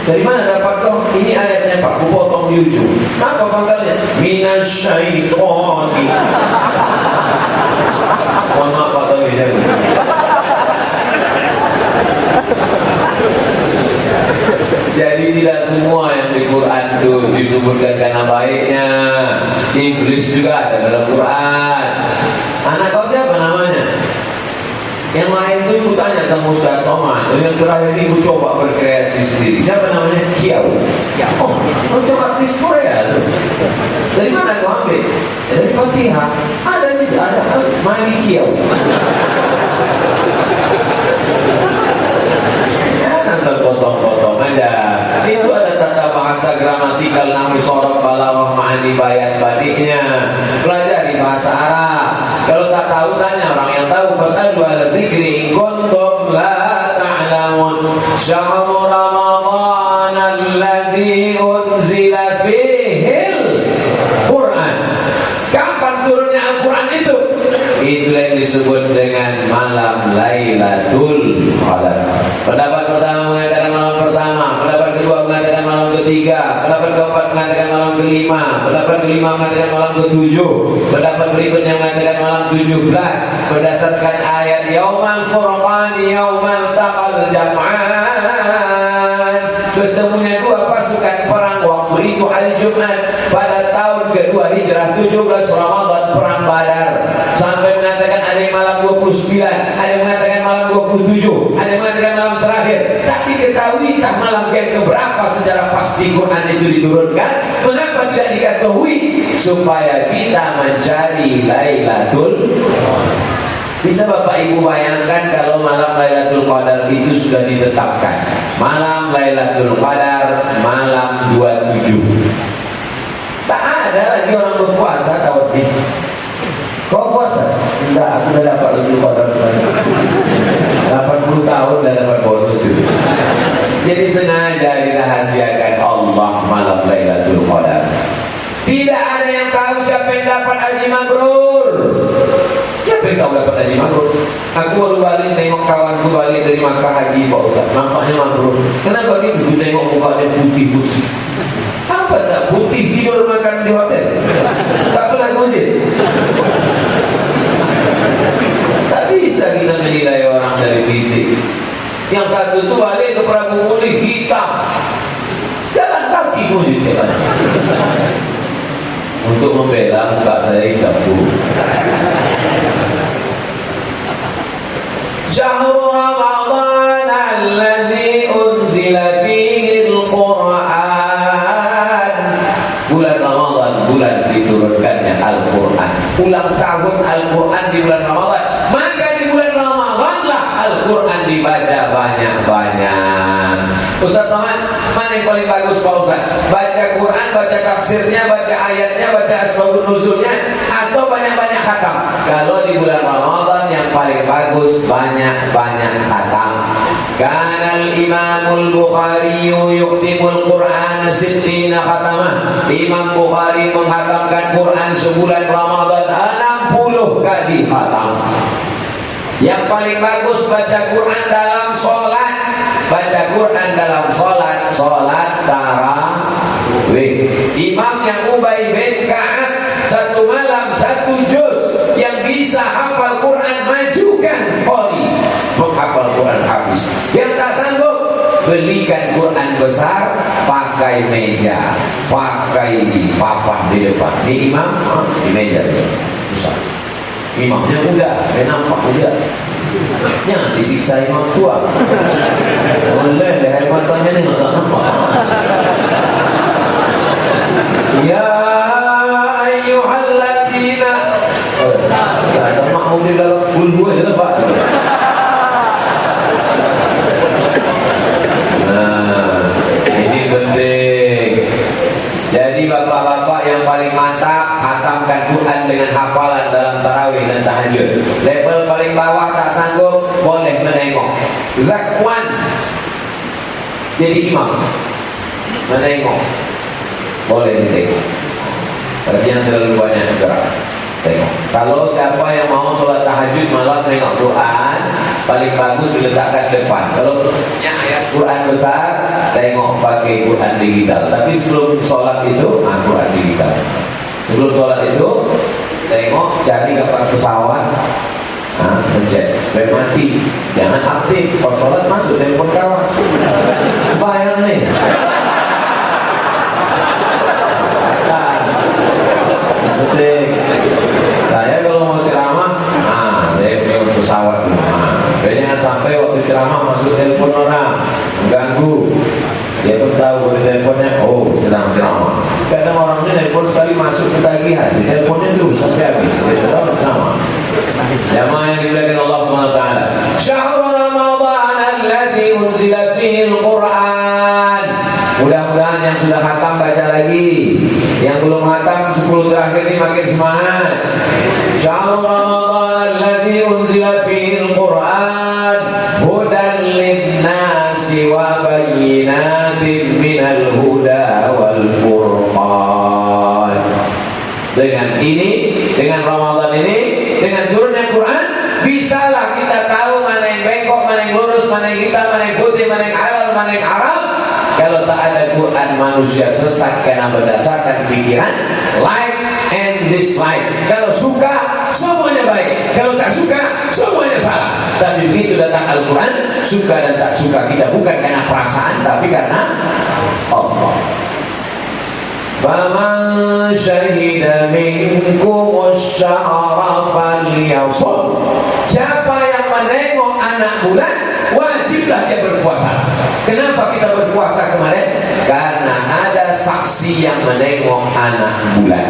Dari mana dapat kau? Ini ayatnya Pak, aku potong di ujung. Apa pangkalnya? Minasyaitonir. Mohon maaf Pak Tommy, jangan. Jadi tidak semua yang di Quran itu disebutkan karena baiknya. Iblis juga ada dalam Quran. Anak kau siapa? namanya? Yang lain tuh aku tanya sama Ustaz Somad. Yang terakhir ini aku coba berkreasi sendiri. Siapa namanya? Kiau. Oh, macam artis Korea tuh. Dari mana kau ambil? Dari Fatihah. Ada juga, ada Mali Kiau. Asal potong-potong aja. Itu ada tata bahasa gramatikal nahu sorab balawah ma'ani bayat badiknya. Pelajari bahasa Arab. Kalau tak tahu tanya orang yang tahu. Fas'alu ala dzikri in kuntum la ta'lamun. Syahru Ramadan alladzi unzila fihil Quran. Kapan turunnya Al-Quran itu? Itu yang disebut dengan malam Lailatul Qadar. Pendapat pertama mengatakan malam pertama, pendapat kedua mengatakan malam ketiga, pendapat keempat mengatakan malam kelima, pendapat kelima mengatakan malam ketujuh, pendapat berikutnya mengatakan malam 17 berdasarkan ayat Yaumal Furqan Yaumal Taqal Jam'an. Bertemunya dua pasukan perang waktu itu Al-Jum'at pada tahun kedua Hijrah 17 Ramadan perang Badar. Sampai mengatakan ada yang malam 29, ada yang mengatakan malam 27, ada yang mengatakan malam terakhir. Tak diketahui tak malam yang keberapa secara pasti Quran itu diturunkan. Mengapa tidak diketahui? Supaya kita mencari Lailatul Qadar. Bisa Bapak Ibu bayangkan kalau malam Lailatul Qadar itu sudah ditetapkan. Malam Lailatul Qadar malam 27. Tak ada lagi orang berpuasa tahun ini. Kau puasa? Enggak, aku udah dapat Lailatul Qadar 80 tahun dan dapat bonus itu. Jadi sengaja dirahasiakan Allah malam Lailatul Qadar. Tidak ada yang tahu siapa yang dapat haji mabrur. Siapa yang tahu dapat haji mabrur? Aku baru balik tengok kawanku balik dari Makkah haji Pak Ustaz. Nampaknya mabrur. Kenapa gitu? Aku tengok mukanya putih bersih. Apa tak putih tidur makan di hotel? Tak pernah ke masjid? Tak bisa kita menilai orang dari fisik. Yang satu tu balik ke Prabu Muli hitam, jalan kaki ke masjid tiap hari. Untuk membela muka saya hitam pun. Syahrul Ramadan alladzi unzila fihi al-Quran. Bulan Ramadan, bulan diturunkannya Al-Quran. Ulang tahun Al-Quran di bulan Ramadan. Maka di bulan Ramadanlah Al-Quran dibaca banyak-banyak. Ustaz Somad, mana yang paling bagus Pak Ustaz? Baca Quran, baca tafsirnya, baca ayatnya, baca asbabun nuzulnya, atau banyak-banyak khatam? Kalau di bulan Ramadan yang paling bagus banyak-banyak khatam. Kanal Imamul Bukhari yukhtimul Quran 60 khatamah. Imam Bukhari menghatamkan Quran sebulan Ramadan 60 kali khatam. Yang paling bagus baca Quran dalam sholat. Baca Quran dalam sholat. Sholat tarawih. Imam yang Ubay bin Ka'ab satu malam satu juz. Yang bisa hafal Quran majukan qari, menghafal Quran hafiz. Yang tak sanggup belikan Quran besar, pakai meja, pakai papan di depan. Di imam di meja besar. Imamnya muda, dia nampak muda. Jangan disiksa imam tua. Boleh leher matanya ni tak nampak. Ya ayyuhalladzina, ada makmum di belakang bulu je Pak. Nah, ini penting. Jadi bapak-bapak yang paling mantap hatamkan Quran dengan hafalan dalam tarawih dan tahajud. Level paling bawah tak sanggup boleh menengok. Zakwan jadi imam, menengok boleh ditengok. Tapi yang terlalu banyak gerak. Tengok. Kalau siapa yang mau sholat tahajud malam tengok Quran, paling bagus diletakkan depan. Kalau punya ayat Quran besar, tengok pakai Quran digital. Tapi sebelum sholat itu, Quran digital. Sebelum sholat itu, tengok cari kapal pesawat, pencet, supaya mati. Jangan aktif. Pas sholat masuk telepon kawan. Sembahyang nih. Penting. Saya kalau mau ceramah, pesawat dulu. Jangan sampai waktu ceramah masuk telepon orang mengganggu. Dia pun tahu dari teleponnya, oh sedang ceramah. Kadang orang ini telepon sekali masuk ketagihan, di teleponnya terus sampai habis. Dia tahu ceramah. Jamaah yang dimuliakan Allah SWT. Syahrul Ramadan alladzi unzila fihi al-Qur'an. Mudah-mudahan yang sudah khatam baca lagi, yang belum khatam 10 terakhir ini makin semangat. Syahrul Ramadan alladzi unzila fihi al-Qur'an hudan lin-nasi wa bayyinatin minal huda wal furqan. Dengan ini, dengan Ramadan ini, dengan turunnya Quran, bisalah kita tahu mana yang bengkok, mana yang lurus, mana yang hitam, mana yang putih, mana yang halal, mana yang haram. Kalau tak ada Quran, manusia sesat karena berdasarkan pikiran like and dislike. Kalau suka, semuanya baik. Kalau tak suka, semuanya salah. Tapi begitu datang Al-Quran, suka dan tak suka kita bukan karena perasaan, tapi karena Allah. Faman syahida minkumus syahra falyasum. Siapa yang menengok anak bulan, wajiblah dia berpuasa. Kenapa kita berpuasa kemarin? Karena ada saksi yang menengok anak bulan.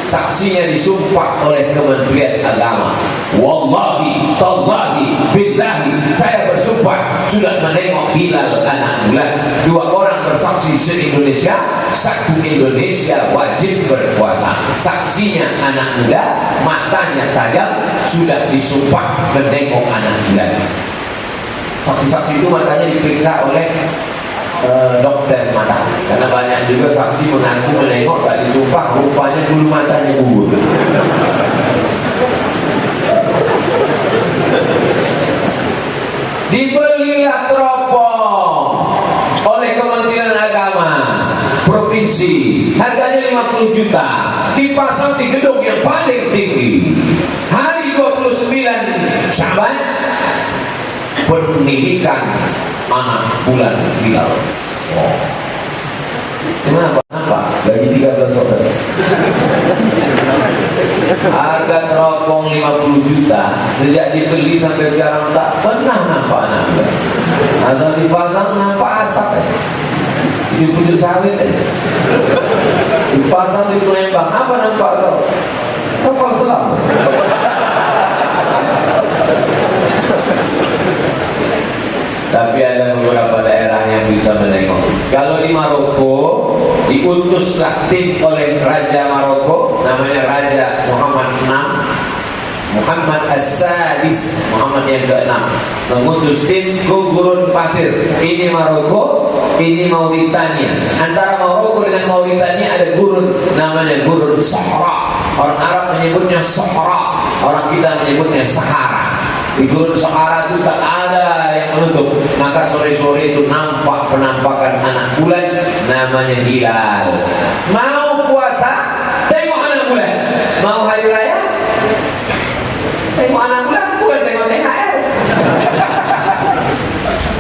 Saksinya disumpah oleh Kementerian Agama. Wallahi, tallahi, billahi, saya bersumpah sudah menengok hilal anak bulan. 2 orang bersaksi se-Indonesia, 1 Indonesia wajib berpuasa. Saksinya anak muda, matanya tajam, sudah disumpah menengok anak bulan. Saksi-saksi itu matanya diperiksa oleh dokter mata, karena banyak juga saksi mengaku menengok tak disumpah, rupanya dulu matanya gugur. Dibelilah teropong oleh Kementerian Agama provinsi, harganya 50 juta, dipasang di gedung yang paling tinggi. Hari 29 Syaban, pendidikan anak bulan hilal. Oh. Kenapa? Bagi 13 orang. Harga teropong 50 juta. Sejak dibeli sampai sekarang tak pernah nampak anak bulan. Asal dipasang nampak asap aja. Pucuk sawit aja. Dipasang di Palembang, apa nampak kau? Kapal selam. Tapi ada beberapa daerah yang bisa menengok. Kalau di Maroko, diutuslah tim oleh Raja Maroko, namanya Raja Muhammad VI, Muhammad As-Sadis, Muhammad yang ke-6, mengutus tim ke gurun pasir. Ini Maroko, ini Mauritania. Antara Maroko dengan Mauritania ada gurun, namanya gurun Sahara. Orang Arab menyebutnya Sahara, orang kita menyebutnya Sahara. Di gurun Sahara itu tak ada yang menutup, maka sore-sore itu nampak penampakan anak bulan, namanya hilal. Mau puasa, tengok anak bulan. Mau hari raya, tengok anak bulan, bukan tengok THR.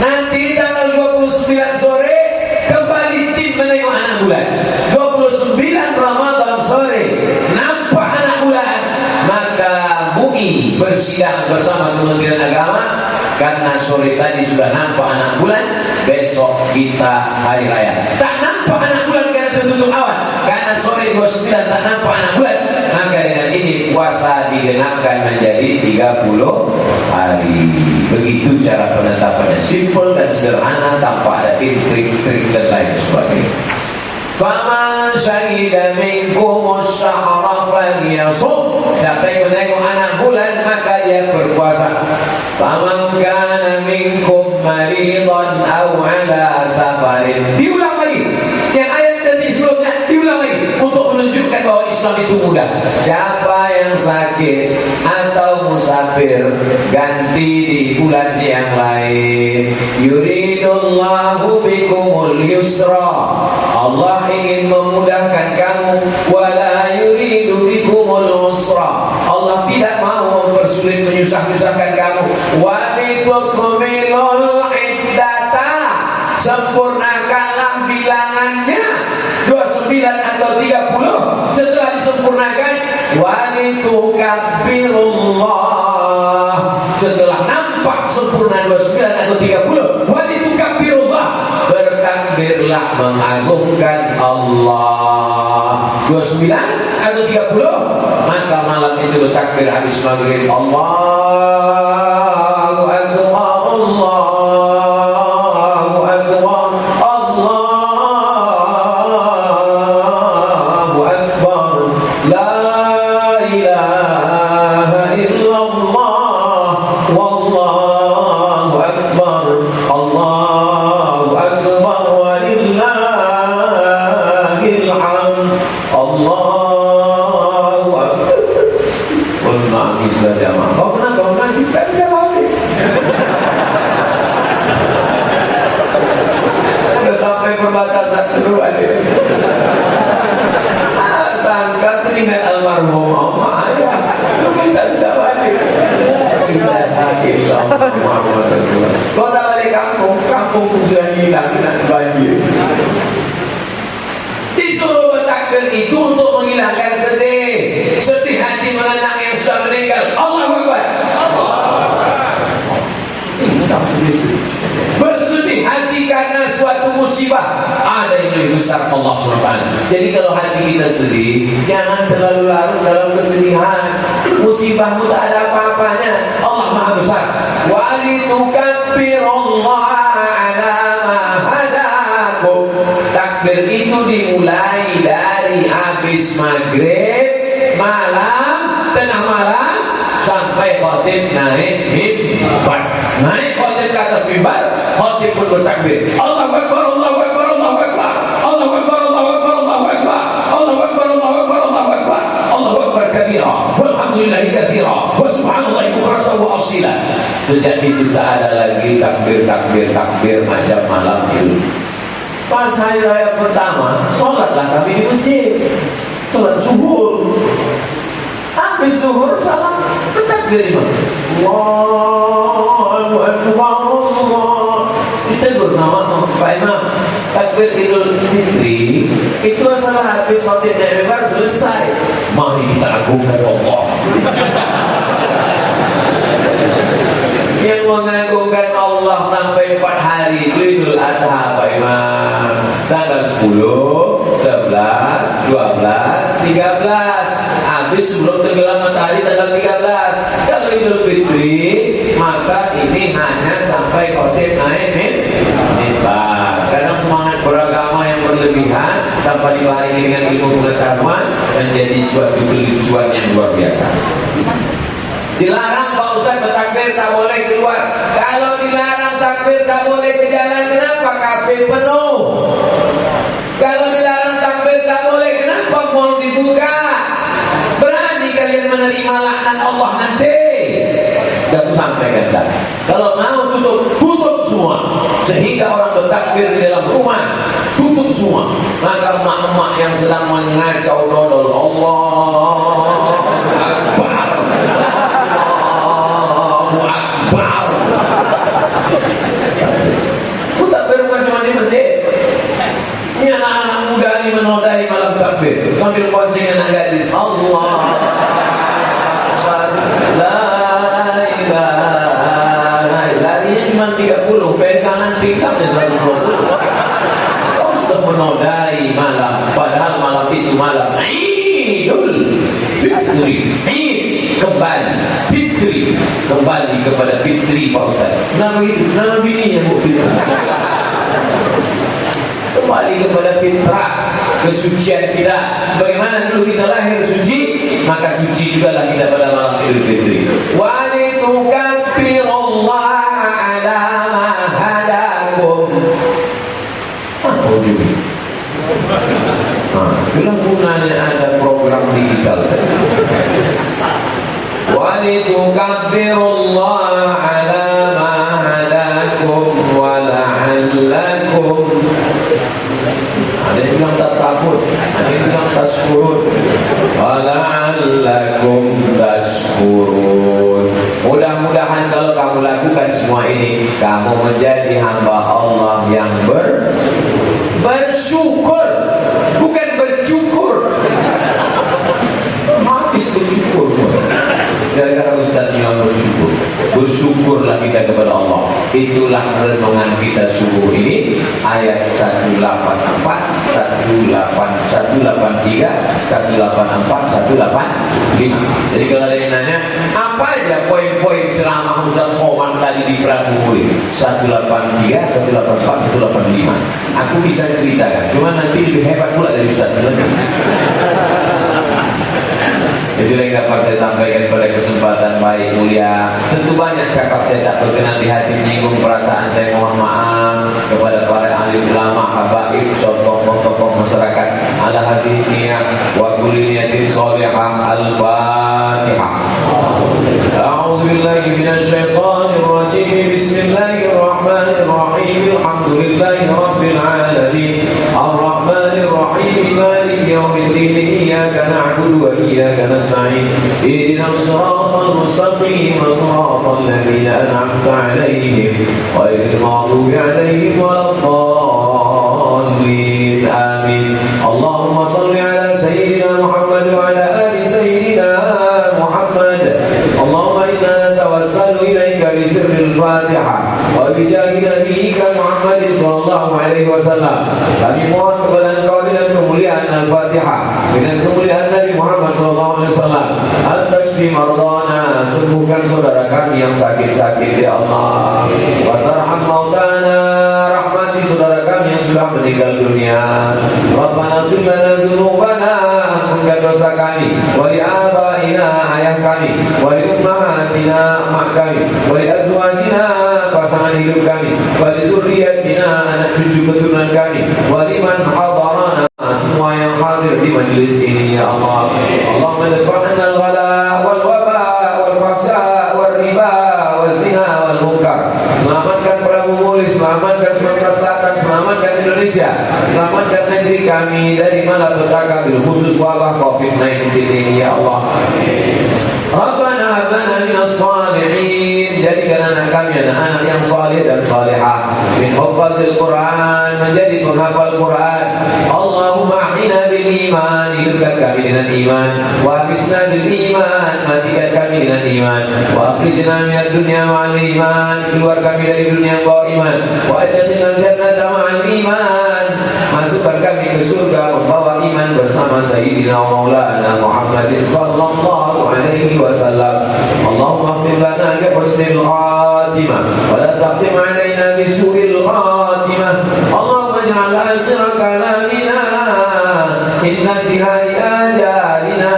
Nanti tanggal 29 sore kembali tim menengok anak bulan. 29 Ramadan sore nampak anak bulan, maka MUI bersidang bersama Kementerian Agama. Karena sore tadi sudah nampak anak bulan, besok kita hari raya. Tak nampak anak bulan karena tertutup awan, karena sore 29 tak nampak anak bulan, maka dengan ini puasa digenapkan menjadi 30 hari. Begitu cara penetapannya, simple dan sederhana, tanpa ada trik-trik dan lain sebagainya. Faman syahida minkumus syahra falyasum. Siapa yang menengok anak bulan, maka dia berpuasa. Faman kana minkum maridan aw ala safarin. Diulang lagi yang ayat tadi sebelumnya, diulang lagi untuk menunjukkan bahwa Islam itu mudah. Siapa yang sakit atau musafir, ganti di bulan yang lain. Yuridullahu bikumul yusra. Allah ingin memudahkan kamu, wala yuridu bikumul usra. Allah tidak mau mempersulit, menyusah-nyusahkan kamu. Wa litukmilul iddata. Sempurnakanlah bilangannya 29 atau 30. Setelah disempurnakan, wa litukabbirullah setelah nampak sempurna 29 atau 30, walitukabbirullah, bertakbirlah mengagungkan Allah. 29 atau 30, maka malam itu bertakbir habis maghrib, Allahu Akbar, Allahu Akbar, Allahu Akbar, la ilaha illallah, wallahu akbar, Allahu akbar, walillahil hamd, Allahu akbar. Menangislah jamaah. Kau menangis, tak bisa balik. Udah sampai perbatasan seruan dia. Sangka teringat almarhum Mama ya, lu kita bisa balik. Muhammad Rasulullah. Kau tak balik kampung sudah hilang kena banjir. Disuruh bertakbir itu untuk menghilangkan sedih hati mengenang yang sudah meninggal. Allahu Akbar. Bersedih hati karena suatu musibah, ada yang lebih besar, Allah SWT. Jadi kalau hati kita sedih, jangan terlalu larut dalam kesedihan. Musibahmu tak ada apa-apanya, Allah Maha Besar. Walitukabbirullah ala ma hadakum. Takbir itu dimulai dari habis maghrib, malam, tengah malam, sampai khatib naik mimbar. Naik khatib ke atas mimbar, khatib pun bertakbir, Allahu Akbar, Allahu Akbar, Allahu Akbar, Allahu Akbar, Allahu Akbar, Allahu Akbar, Allahu Akbar, Allahu Akbar, Allahu Akbar, Allahu Akbar kabira, walhamdulillahi katsira, wa subhanallahi bukratan wa asila. Sejak itu tak ada lagi takbir macam malam itu. Pas hari raya pertama, sholatlah kami di masjid, sholat zuhur. Habis zuhur salam bertakbir imam, Allahu Akbar, Allah. Ditegur sama Pak Imam, takbir Idul Fitri itu asal habis khatib naik mimbar selesai, mari kita agungkan Allah. Yang mengagungkan Allah sampai 4 hari itu Idul Adha Pak Imam, tanggal 10, 11, 12, 13. Habis sebelum tenggelam matahari tanggal 13. Kalau Idul Fitri maka ini hanya sampai khatib naik mimbar. Kadang semangat beragama yang berlebihan tanpa dibarengi dengan ilmu pengetahuan menjadi suatu kelucuan yang luar biasa. Dilarang Pak Ustaz bertakbir, tak boleh keluar. Kalau dilarang takbir tak boleh ke jalan, kenapa kafe penuh? Kalau dilarang takbir tak boleh, kenapa mal dibuka? Berani kalian menerima laknat Allah nanti? Dan sampaikan tak. Kalau mau tutup semua, sehingga orang bertakbir di dalam rumah, tutup semua. Maka emak-emak yang sedang mengacau dodol, Allah Akbar, Allahu Akbar. Aku takbir bukan cuma di masjid. Ini anak-anak muda ini menodai malam takbir sambil ponceng anak gadis, Allah Akbar, la ilaha, larinya cuma 30, pegangan pingkatnya 120. Kau sudah menodai malam, padahal malam itu malam Idul Fitri. Kembali Fitri, kembali kepada Fitri Pak Ustaz. Nama itu, nama bininya Bu Fitri. Kembali kepada fitrah, kesucian kita. Sebagaimana dulu kita lahir suci, maka suci juga lah kita pada malam Idul Fitri. Walitukabbirullah ala ma hadakum. Apa ujungnya? Itulah gunanya ada program digital. Walitukabbirullah ala ma hadakum wa la'allakum. Ada yang bilang tak takut, ada yang bilang tashkurun. Wa la'allakum tashkurun. Mudah-mudahan kalau kamu lakukan semua ini, kamu menjadi hamba Allah yang bersyukur, bukan bercukur. Habis bercukur gara-gara Ustaz bilang bersyukur. syukurlah kita kepada Allah. Itulah renungan kita subuh ini, ayat 184, 183, 184, 185. Jadi kalau ada yang nanya, apa aja poin-poin ceramah Ustaz Somad tadi di Prabumi? 183, 184, 185. Aku bisa ceritakan, cuma nanti lebih hebat pula dari Ustaz. Itulah yang dapat saya sampaikan pada kesempatan baik mulia. Tentu banyak cakap saya tak berkenan di hati, menyinggung perasaan saya, mohon maaf kepada para ahli ulama, habaib, tokoh-tokoh masyarakat. Ala hadhihi niyah wa kulli niyatin shalihah. Al-Fatihah. A'udzu billahi minasy syaithanir rajim. Bismillahirrahmanirrahim. Alhamdulillahi rabbil alamin. Ar-Rahmanir Rahim. Maliki yaumiddin. Iyyaka na'budu wa iyyaka nasta'in. Ihdinas siratal mustaqim. Siratal ladzina an'amta 'alaihim ghairil maghdubi 'alaihim waladdallin. Amin. Allahumma shalli 'ala sayyidina Muhammad wa 'ala ali sayyidina Muhammad. Allahumma inna natawassalu ilaika bi sirril Fatihah wa bi jahi nabiyyika Muhammadin sallallahu alaihi wasallam. Kami mohon kepada Engkau dengan kemuliaan Al-Fatihah, dengan kemuliaan Nabi Muhammad sallallahu alaihi wasallam, at-tashfi mardana, sembuhkan saudara kami yang sakit-sakit ya Allah. Wa tarham mautana, rahmati saudara kami yang sudah meninggal dunia. Rabbana ighfir lana dzunubana, ampunkan dosa kami, wa li abaina, ayah kami, wa li ummahatina, mak kami, wa li azwajina, pasangan hidup kami, wa li dzurriyyatina, anak cucu keturunan kami, wa liman hadarana, semua yang hadir di majlis ini ya Allah. Allahumma dafa'na al-ghala wal waba wal fahsya wal riba wal zina wal munkar. Selamatkan Prabu Muli, selamatkan Sumatera Selatan, selamatkan Indonesia, selamatkan negeri kami dari malapetaka bil khusus wabah COVID-19 ini ya Allah. Rabbana hab lana minas salihin, jadikan anak kami anak-anak yang salih dan salihah, min hufazil Quran, menjadi penghafal Quran. Allahumma ahyina bil iman, hidupkan kami dengan iman, wa habisna bil iman, matikan kami dengan iman, wa akhrijna minad dunya ma'al iman, keluar kami dari dunia bawa iman, wa adkhilna jannata ma'al iman, masukkan kami ke surga membawa iman bersama Sayyidina Maulana Muhammadin sallallahu alaihi wasallam. Allahumma khtim lana bi husnil khatimah wa la taqtim alaina bi su'il khatimah. Allahumma ij'al akhir kalamina inna intihai ajalina,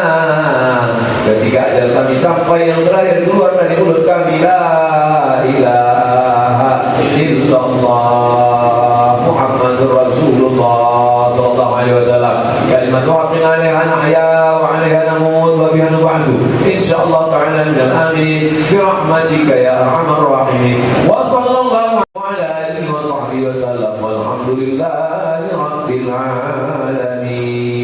ketika ajal kami sampai, yang terakhir keluar dari mulut kami, la ilaha illallah Muhammadur Rasulullah sallallahu alaihi wasallam. Kalimat waqin 'alaiha nahya wa 'alaiha namut wa biha nub'atsu insyaallah ta'ala minal aminin bi rahmatika ya arhamar rahimin. Wa sallallahu ala alihi wa sahbihi wasallam walhamdulillahi rabbil alamin.